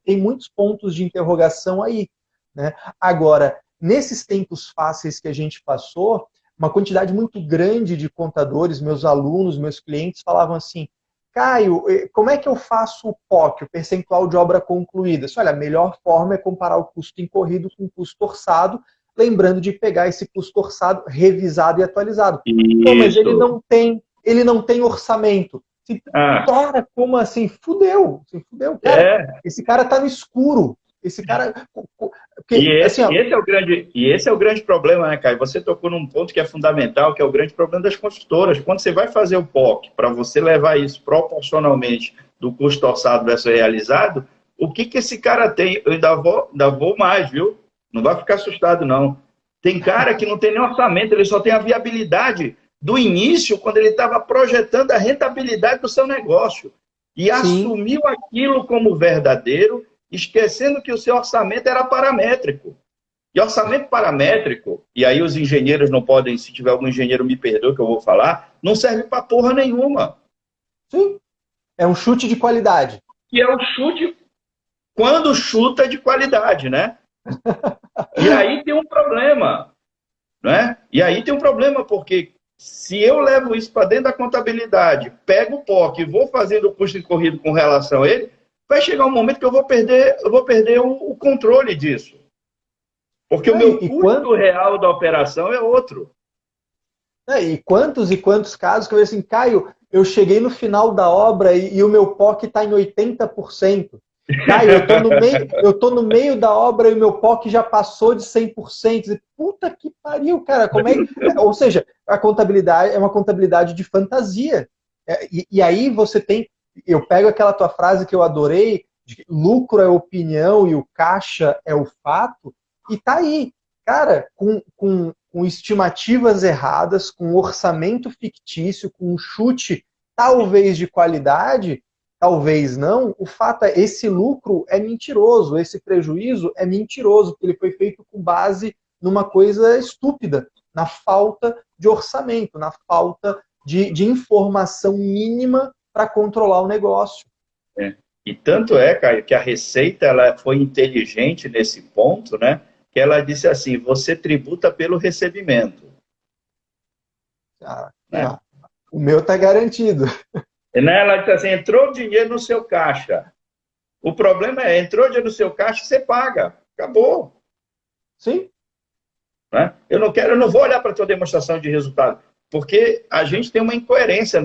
tem muitos pontos de interrogação aí. Né? Agora, nesses tempos fáceis que a gente passou, uma quantidade muito grande de contadores, meus alunos, meus clientes, falavam assim, Caio, como é que eu faço o POC, o percentual de obra concluída? Olha, a melhor forma é comparar o custo incorrido com o custo orçado, lembrando de pegar esse custo orçado, revisado e atualizado. Pô, mas ele não tem orçamento. Cara, como assim? Fudeu. Cara, esse cara tá no escuro. Esse cara... Esse é o grande problema, né, Caio? Você tocou num ponto que é fundamental, que é o grande problema das construtoras. Quando você vai fazer o POC, para você levar isso proporcionalmente do custo orçado versus realizado, o que esse cara tem? Eu ainda vou mais, viu? Não vai ficar assustado, não. Tem cara que não tem nem orçamento, ele só tem a viabilidade do início, quando ele estava projetando a rentabilidade do seu negócio. E assumiu aquilo como verdadeiro, esquecendo que o seu orçamento era paramétrico. E orçamento paramétrico, e aí os engenheiros não podem, se tiver algum engenheiro me perdoe que eu vou falar, não serve para porra nenhuma. Sim, é um chute de qualidade. E é um chute quando chuta de qualidade, né? E aí tem um problema, né? E aí tem um problema, porque se eu levo isso para dentro da contabilidade, pego o POC e vou fazendo o custo incorrido com relação a ele, vai chegar um momento que eu vou perder o controle disso. Porque o meu custo real da operação é outro. E quantos casos que eu falei assim, Caio, eu cheguei no final da obra e o meu POC está em 80%. Caio, eu tô no meio da obra e o meu POC já passou de 100%. Puta que pariu, cara. Como é? Ou seja, a contabilidade é uma contabilidade de fantasia. E aí você tem... Eu pego aquela tua frase que eu adorei, de que lucro é opinião e o caixa é o fato, e tá aí. Cara, com estimativas erradas, com orçamento fictício, com um chute talvez de qualidade, talvez não, o fato é esse lucro é mentiroso, esse prejuízo é mentiroso, porque ele foi feito com base numa coisa estúpida, na falta de orçamento, na falta de informação mínima para controlar o negócio. E tanto é, Caio, que a Receita ela foi inteligente nesse ponto, né? Que ela disse assim, você tributa pelo recebimento. Né? O meu está garantido. Ela disse assim, entrou dinheiro no seu caixa. O problema é, entrou dinheiro no seu caixa, você paga. Acabou. Sim. Né? Eu não vou olhar para a tua demonstração de resultado, porque a gente tem uma incoerência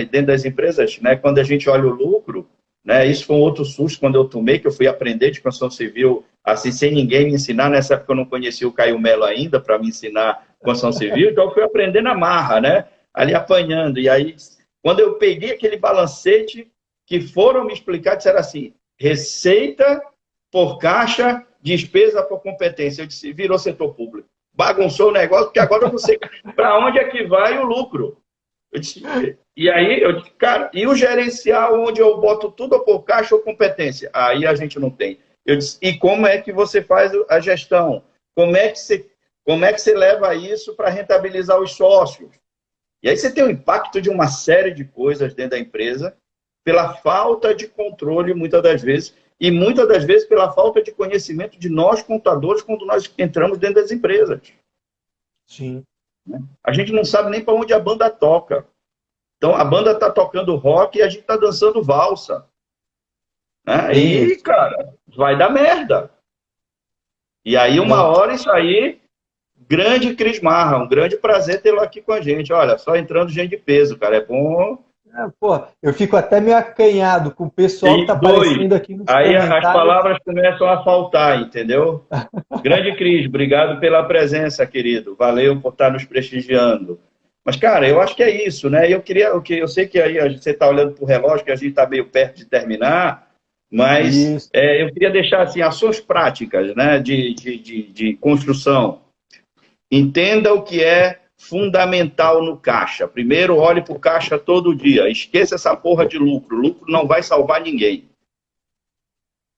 dentro das empresas, né? Quando a gente olha o lucro, né? Isso foi um outro susto quando eu tomei, que eu fui aprender de construção civil, assim, sem ninguém me ensinar. Nessa época eu não conhecia o Caio Melo ainda para me ensinar construção civil, então eu fui aprender na marra, né? Ali apanhando. E aí, quando eu peguei aquele balancete, que foram me explicar, disseram assim, receita por caixa, despesa por competência. Eu disse, virou setor público. Bagunçou o negócio, porque agora eu não sei para onde é que vai o lucro. Eu disse, e aí, eu disse, cara, e o gerencial onde eu boto tudo por caixa ou competência? Aí a gente não tem. Eu disse, e como é que você faz a gestão? Como é que você leva isso para rentabilizar os sócios? E aí você tem o impacto de uma série de coisas dentro da empresa, pela falta de controle, muitas das vezes, e muitas das vezes pela falta de conhecimento de nós, contadores, quando nós entramos dentro das empresas. Sim. A gente não sabe nem para onde a banda toca. Então, a banda está tocando rock e a gente está dançando valsa. Aí, cara, vai dar merda. E aí, uma hora, isso aí, grande Cris Marra, um grande prazer tê-lo aqui com a gente. Olha, só entrando gente de peso, cara, é bom... Pô, eu fico até meio acanhado com o pessoal que está aparecendo aqui nos aí comentários. As palavras começam a faltar, entendeu? Grande Cris, obrigado pela presença, querido. Valeu por estar nos prestigiando. Mas, cara, eu acho que é isso, né? Eu sei que aí você está olhando para o relógio, que a gente está meio perto de terminar, mas eu queria deixar assim, ações práticas, né, de construção. Entenda o que é fundamental no caixa. Primeiro, olhe para o caixa todo dia. Esqueça essa porra de lucro. Lucro não vai salvar ninguém.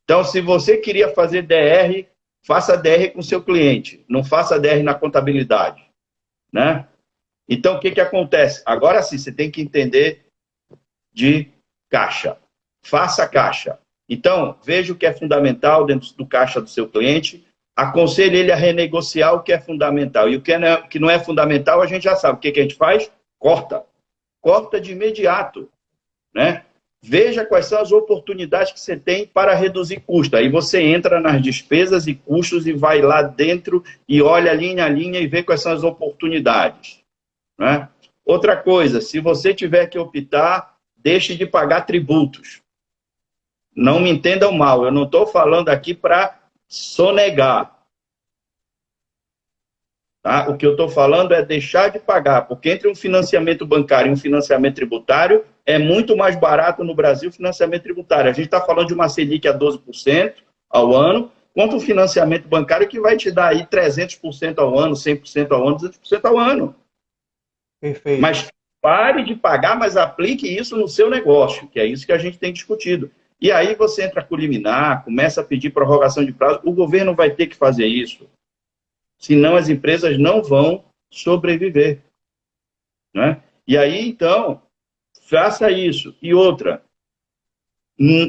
Então, se você queria fazer DR, faça DR com seu cliente. Não faça DR na contabilidade. Né? Então, o que acontece? Agora sim, você tem que entender de caixa. Faça caixa. Então, veja o que é fundamental dentro do caixa do seu cliente. Aconselho ele a renegociar o que é fundamental. E o que não é fundamental, a gente já sabe. O que a gente faz? Corta. Corta de imediato. Né? Veja quais são as oportunidades que você tem para reduzir custo. Aí você entra nas despesas e custos e vai lá dentro e olha linha a linha e vê quais são as oportunidades. Né? Outra coisa, se você tiver que optar, deixe de pagar tributos. Não me entendam mal, eu não estou falando aqui para sonegar. Tá? O que eu estou falando é deixar de pagar, porque entre um financiamento bancário e um financiamento tributário, é muito mais barato no Brasil o financiamento tributário. A gente está falando de uma Selic a 12% ao ano, quanto um financiamento bancário que vai te dar aí 300% ao ano, 100% ao ano, 200% ao ano. Perfeito. Mas pare de pagar, mas aplique isso no seu negócio, que é isso que a gente tem discutido. E aí você entra com liminar, começa a pedir prorrogação de prazo, o governo vai ter que fazer isso. Senão as empresas não vão sobreviver, né? E aí, então, faça isso. E outra,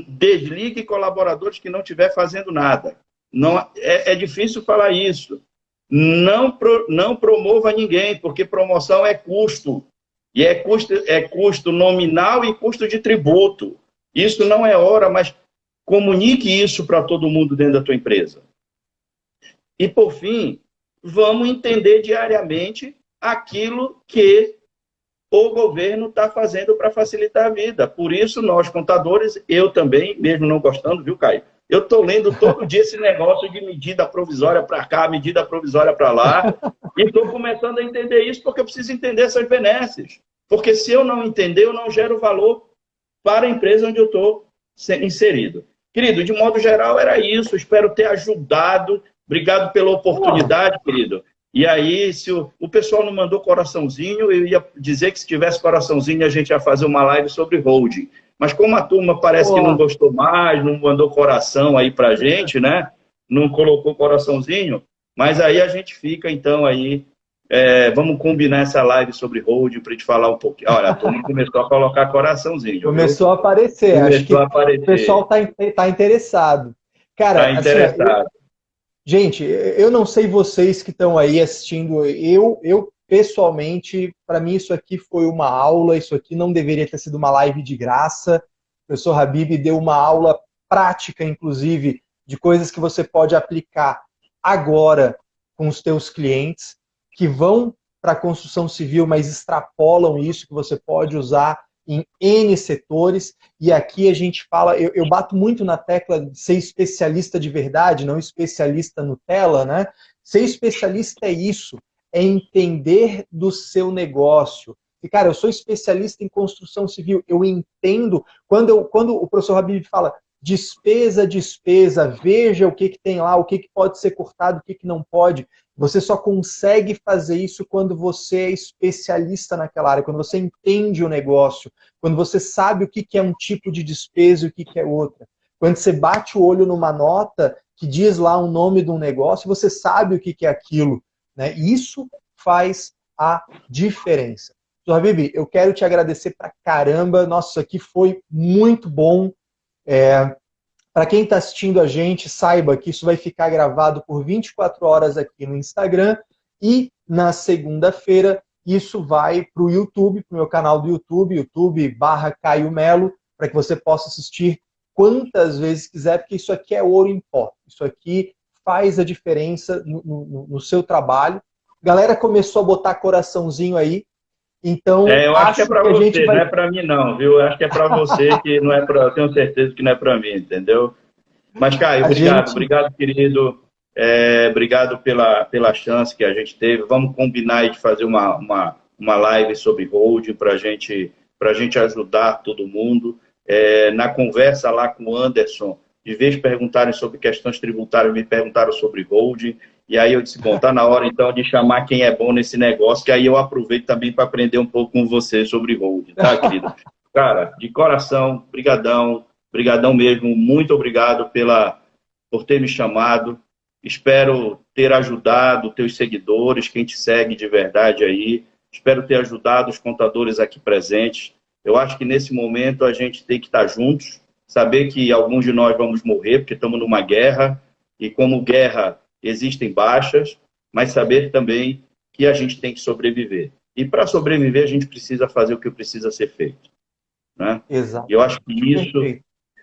desligue colaboradores que não estiver fazendo nada. Não, é difícil falar isso. Não promova ninguém, porque promoção é custo. E é custo nominal e custo de tributo. Isso não é hora, mas comunique isso para todo mundo dentro da tua empresa. E, por fim, vamos entender diariamente aquilo que o governo está fazendo para facilitar a vida. Por isso, nós, contadores, eu também, mesmo não gostando, viu, Caio? Eu estou lendo todo dia esse negócio de medida provisória para cá, medida provisória para lá, e estou começando a entender isso porque eu preciso entender essas benesses. Porque se eu não entender, eu não gero valor para a empresa onde eu estou inserido. Querido, de modo geral, era isso. Espero ter ajudado. Obrigado pela oportunidade, querido. E aí, se o pessoal não mandou coraçãozinho, eu ia dizer que se tivesse coraçãozinho, a gente ia fazer uma live sobre holding. Mas como a turma parece que não gostou mais, não mandou coração aí pra gente, né? Não colocou coraçãozinho, mas aí a gente fica, então, aí... vamos combinar essa live sobre holding para a gente falar um pouquinho. Olha, a turma começou a colocar coraçãozinho. Começou a aparecer. Acho que o pessoal está interessado. Cara, está interessado. Gente, eu não sei vocês que estão aí assistindo, eu pessoalmente, para mim isso aqui foi uma aula, isso aqui não deveria ter sido uma live de graça. O professor Habib deu uma aula prática, inclusive, de coisas que você pode aplicar agora com os teus clientes, que vão para a construção civil, mas extrapolam isso, que você pode usar em N setores, e aqui a gente fala, eu bato muito na tecla de ser especialista de verdade, não especialista Nutella, né? Ser especialista é isso, é entender do seu negócio. E, cara, eu sou especialista em construção civil, eu entendo, quando o professor Habib fala despesa, veja o que tem lá, o que pode ser cortado, o que não pode. Você só consegue fazer isso quando você é especialista naquela área, quando você entende o negócio, quando você sabe o que é um tipo de despesa e o que é outra. Quando você bate o olho numa nota que diz lá o nome de um negócio, você sabe o que é aquilo, né? Isso faz a diferença. Então, Habib, eu quero te agradecer pra caramba. Nossa, isso aqui foi muito bom. Para quem está assistindo a gente, saiba que isso vai ficar gravado por 24 horas aqui no Instagram e na segunda-feira isso vai para o YouTube, para o meu canal do YouTube, YouTube/Caio Melo, para que você possa assistir quantas vezes quiser, porque isso aqui é ouro em pó. Isso aqui faz a diferença no seu trabalho. Galera começou a botar coraçãozinho aí. Então, eu acho que é para você, não é para mim não, viu? Eu acho que é para você, que não é para... Eu tenho certeza que não é para mim, entendeu? Mas, Caio, obrigado, querido. Obrigado pela chance que a gente teve. Vamos combinar de fazer uma live sobre holding para a gente ajudar todo mundo. Na conversa lá com o Anderson, de vez perguntarem sobre questões tributárias, me perguntaram sobre holding. E aí eu disse, bom, tá na hora então de chamar quem é bom nesse negócio, que aí eu aproveito também para aprender um pouco com você sobre holding, tá, querido? Cara, de coração, brigadão mesmo, muito obrigado por ter me chamado. Espero ter ajudado teus seguidores, quem te segue de verdade aí. Espero ter ajudado os contadores aqui presentes. Eu acho que nesse momento a gente tem que estar juntos, saber que alguns de nós vamos morrer, porque estamos numa guerra, e como guerra existem baixas, mas saber também que a gente tem que sobreviver. E para sobreviver a gente precisa fazer o que precisa ser feito, né? Exato. E eu acho que isso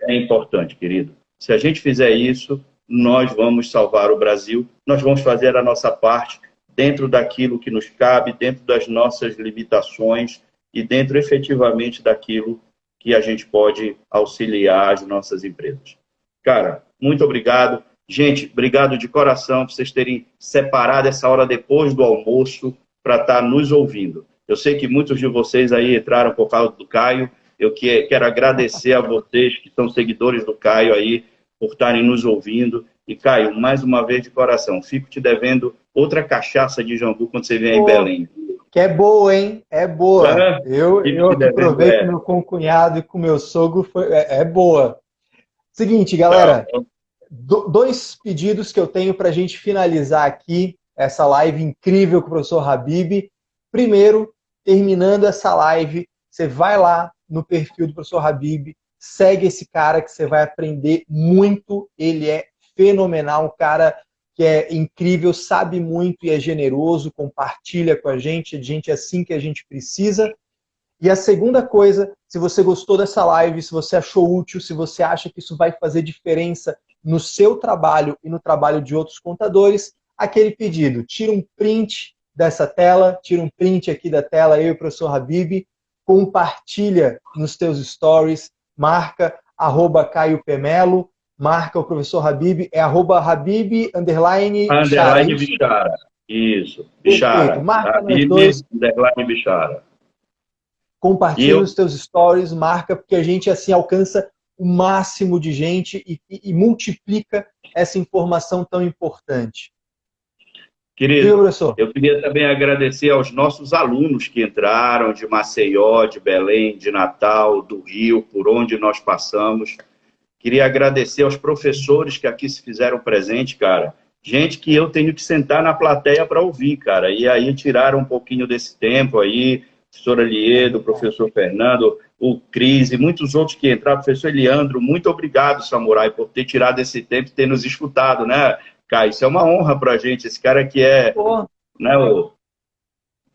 é importante, querido. Se a gente fizer isso, nós vamos salvar o Brasil, nós vamos fazer a nossa parte dentro daquilo que nos cabe, dentro das nossas limitações e dentro efetivamente daquilo que a gente pode auxiliar as nossas empresas. Cara, muito obrigado. Gente, obrigado de coração por vocês terem separado essa hora depois do almoço para estar nos ouvindo. Eu sei que muitos de vocês aí entraram por causa do Caio. Eu quero agradecer a vocês que são seguidores do Caio aí por estarem nos ouvindo. E, Caio, mais uma vez de coração, fico te devendo outra cachaça de jambu quando você vier em Belém. Que é boa, hein? É boa. Eu que provei com meu concunhado e com meu sogro, é boa. Seguinte, galera... Dois pedidos que eu tenho para a gente finalizar aqui. essa live incrível com o professor Habib. Primeiro, terminando essa live, você vai lá no perfil do professor Habib, segue esse cara que você vai aprender muito. Ele é fenomenal, um cara que é incrível, sabe muito e é generoso, compartilha com a gente, é gente assim que a gente precisa. E a segunda coisa, se você gostou dessa live, se você achou útil, se você acha que isso vai fazer diferença no seu trabalho e no trabalho de outros contadores, aquele pedido, tira um print dessa tela, tira um print aqui da tela, eu e o professor Habib, compartilha nos teus stories, marca @CaioPemelo, marca o professor Habib, é @Habib_Bichara. Underline Bichara. Isso, Bichara. Perfeito, marca nós Habib, dois. underline Bichara. Compartilha nos teus stories, marca, porque a gente assim alcança o máximo de gente e multiplica essa informação tão importante. Querido, Diga, professor. eu queria também agradecer aos nossos alunos que entraram de Maceió, de Belém, de Natal, do Rio, por onde nós passamos. Queria agradecer aos professores que aqui se fizeram presente, cara. Gente que eu tenho que sentar na plateia para ouvir, cara. E aí tiraram um pouquinho desse tempo aí, professor Aliedo, professor Fernando, o Cris e muitos outros que entraram, professor Eliandro, muito obrigado, Samurai, por ter tirado esse tempo e ter nos escutado, né, Caio? Isso é uma honra para a gente, esse cara que é, né, o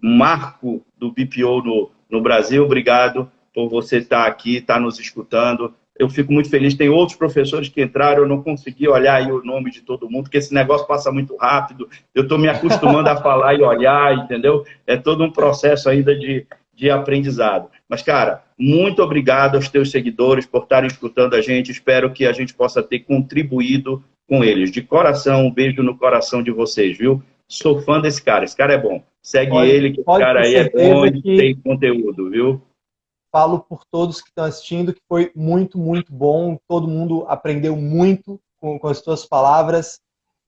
marco do BPO no Brasil. Obrigado por você estar aqui, estar nos escutando. Eu fico muito feliz. Tem outros professores que entraram, eu não consegui olhar aí o nome de todo mundo, porque esse negócio passa muito rápido. Eu estou me acostumando a falar e olhar, entendeu? É todo um processo ainda de aprendizado. Mas, cara, muito obrigado aos teus seguidores por estarem escutando a gente. Espero que a gente possa ter contribuído com eles. De coração, um beijo no coração de vocês, viu? Sou fã desse cara. Esse cara é bom. Segue ele, que o cara aí é bom e tem conteúdo, viu? Falo por todos que estão assistindo que foi muito, muito bom. Todo mundo aprendeu muito com as tuas palavras.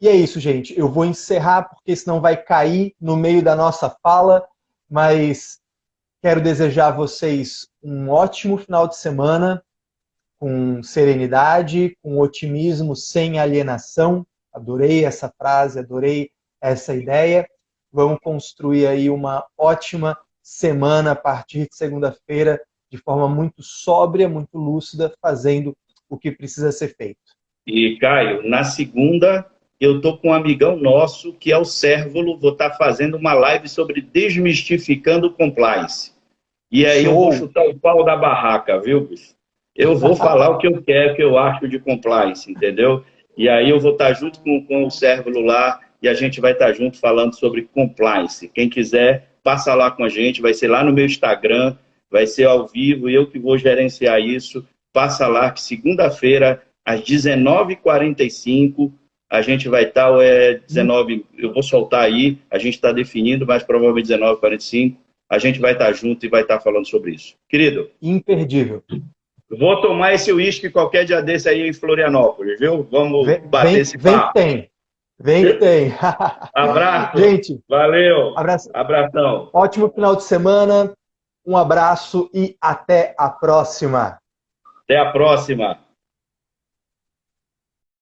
E é isso, gente. Eu vou encerrar, porque senão vai cair no meio da nossa fala. Mas quero desejar a vocês um ótimo final de semana, com serenidade, com otimismo, sem alienação. Adorei essa frase, adorei essa ideia. Vamos construir aí uma ótima semana a partir de segunda-feira, de forma muito sóbria, muito lúcida, fazendo o que precisa ser feito. E, Caio, na segunda, eu estou com um amigão nosso, que é o Cérvulo, vou estar fazendo uma live sobre desmistificando compliance. E aí eu vou chutar o pau da barraca, viu, bicho? Eu vou falar o que eu quero, o que eu acho de compliance, entendeu? E aí eu vou estar junto com o Cérvulo lá, e a gente vai estar junto falando sobre compliance. Quem quiser, passa lá com a gente, vai ser lá no meu Instagram, vai ser ao vivo, e eu que vou gerenciar isso. Passa lá, que segunda-feira, às 19h45, a gente vai estar, ou é 19, eu vou soltar aí, a gente está definindo, mas provavelmente 19h45, a gente vai estar junto e vai estar falando sobre isso. Querido? Imperdível. Vou tomar esse uísque qualquer dia desse aí em Florianópolis, viu? Vamos bater esse papo. Vem que tem. Abraço. Gente, valeu. Abração. Ótimo final de semana. Um abraço e até a próxima. Até a próxima.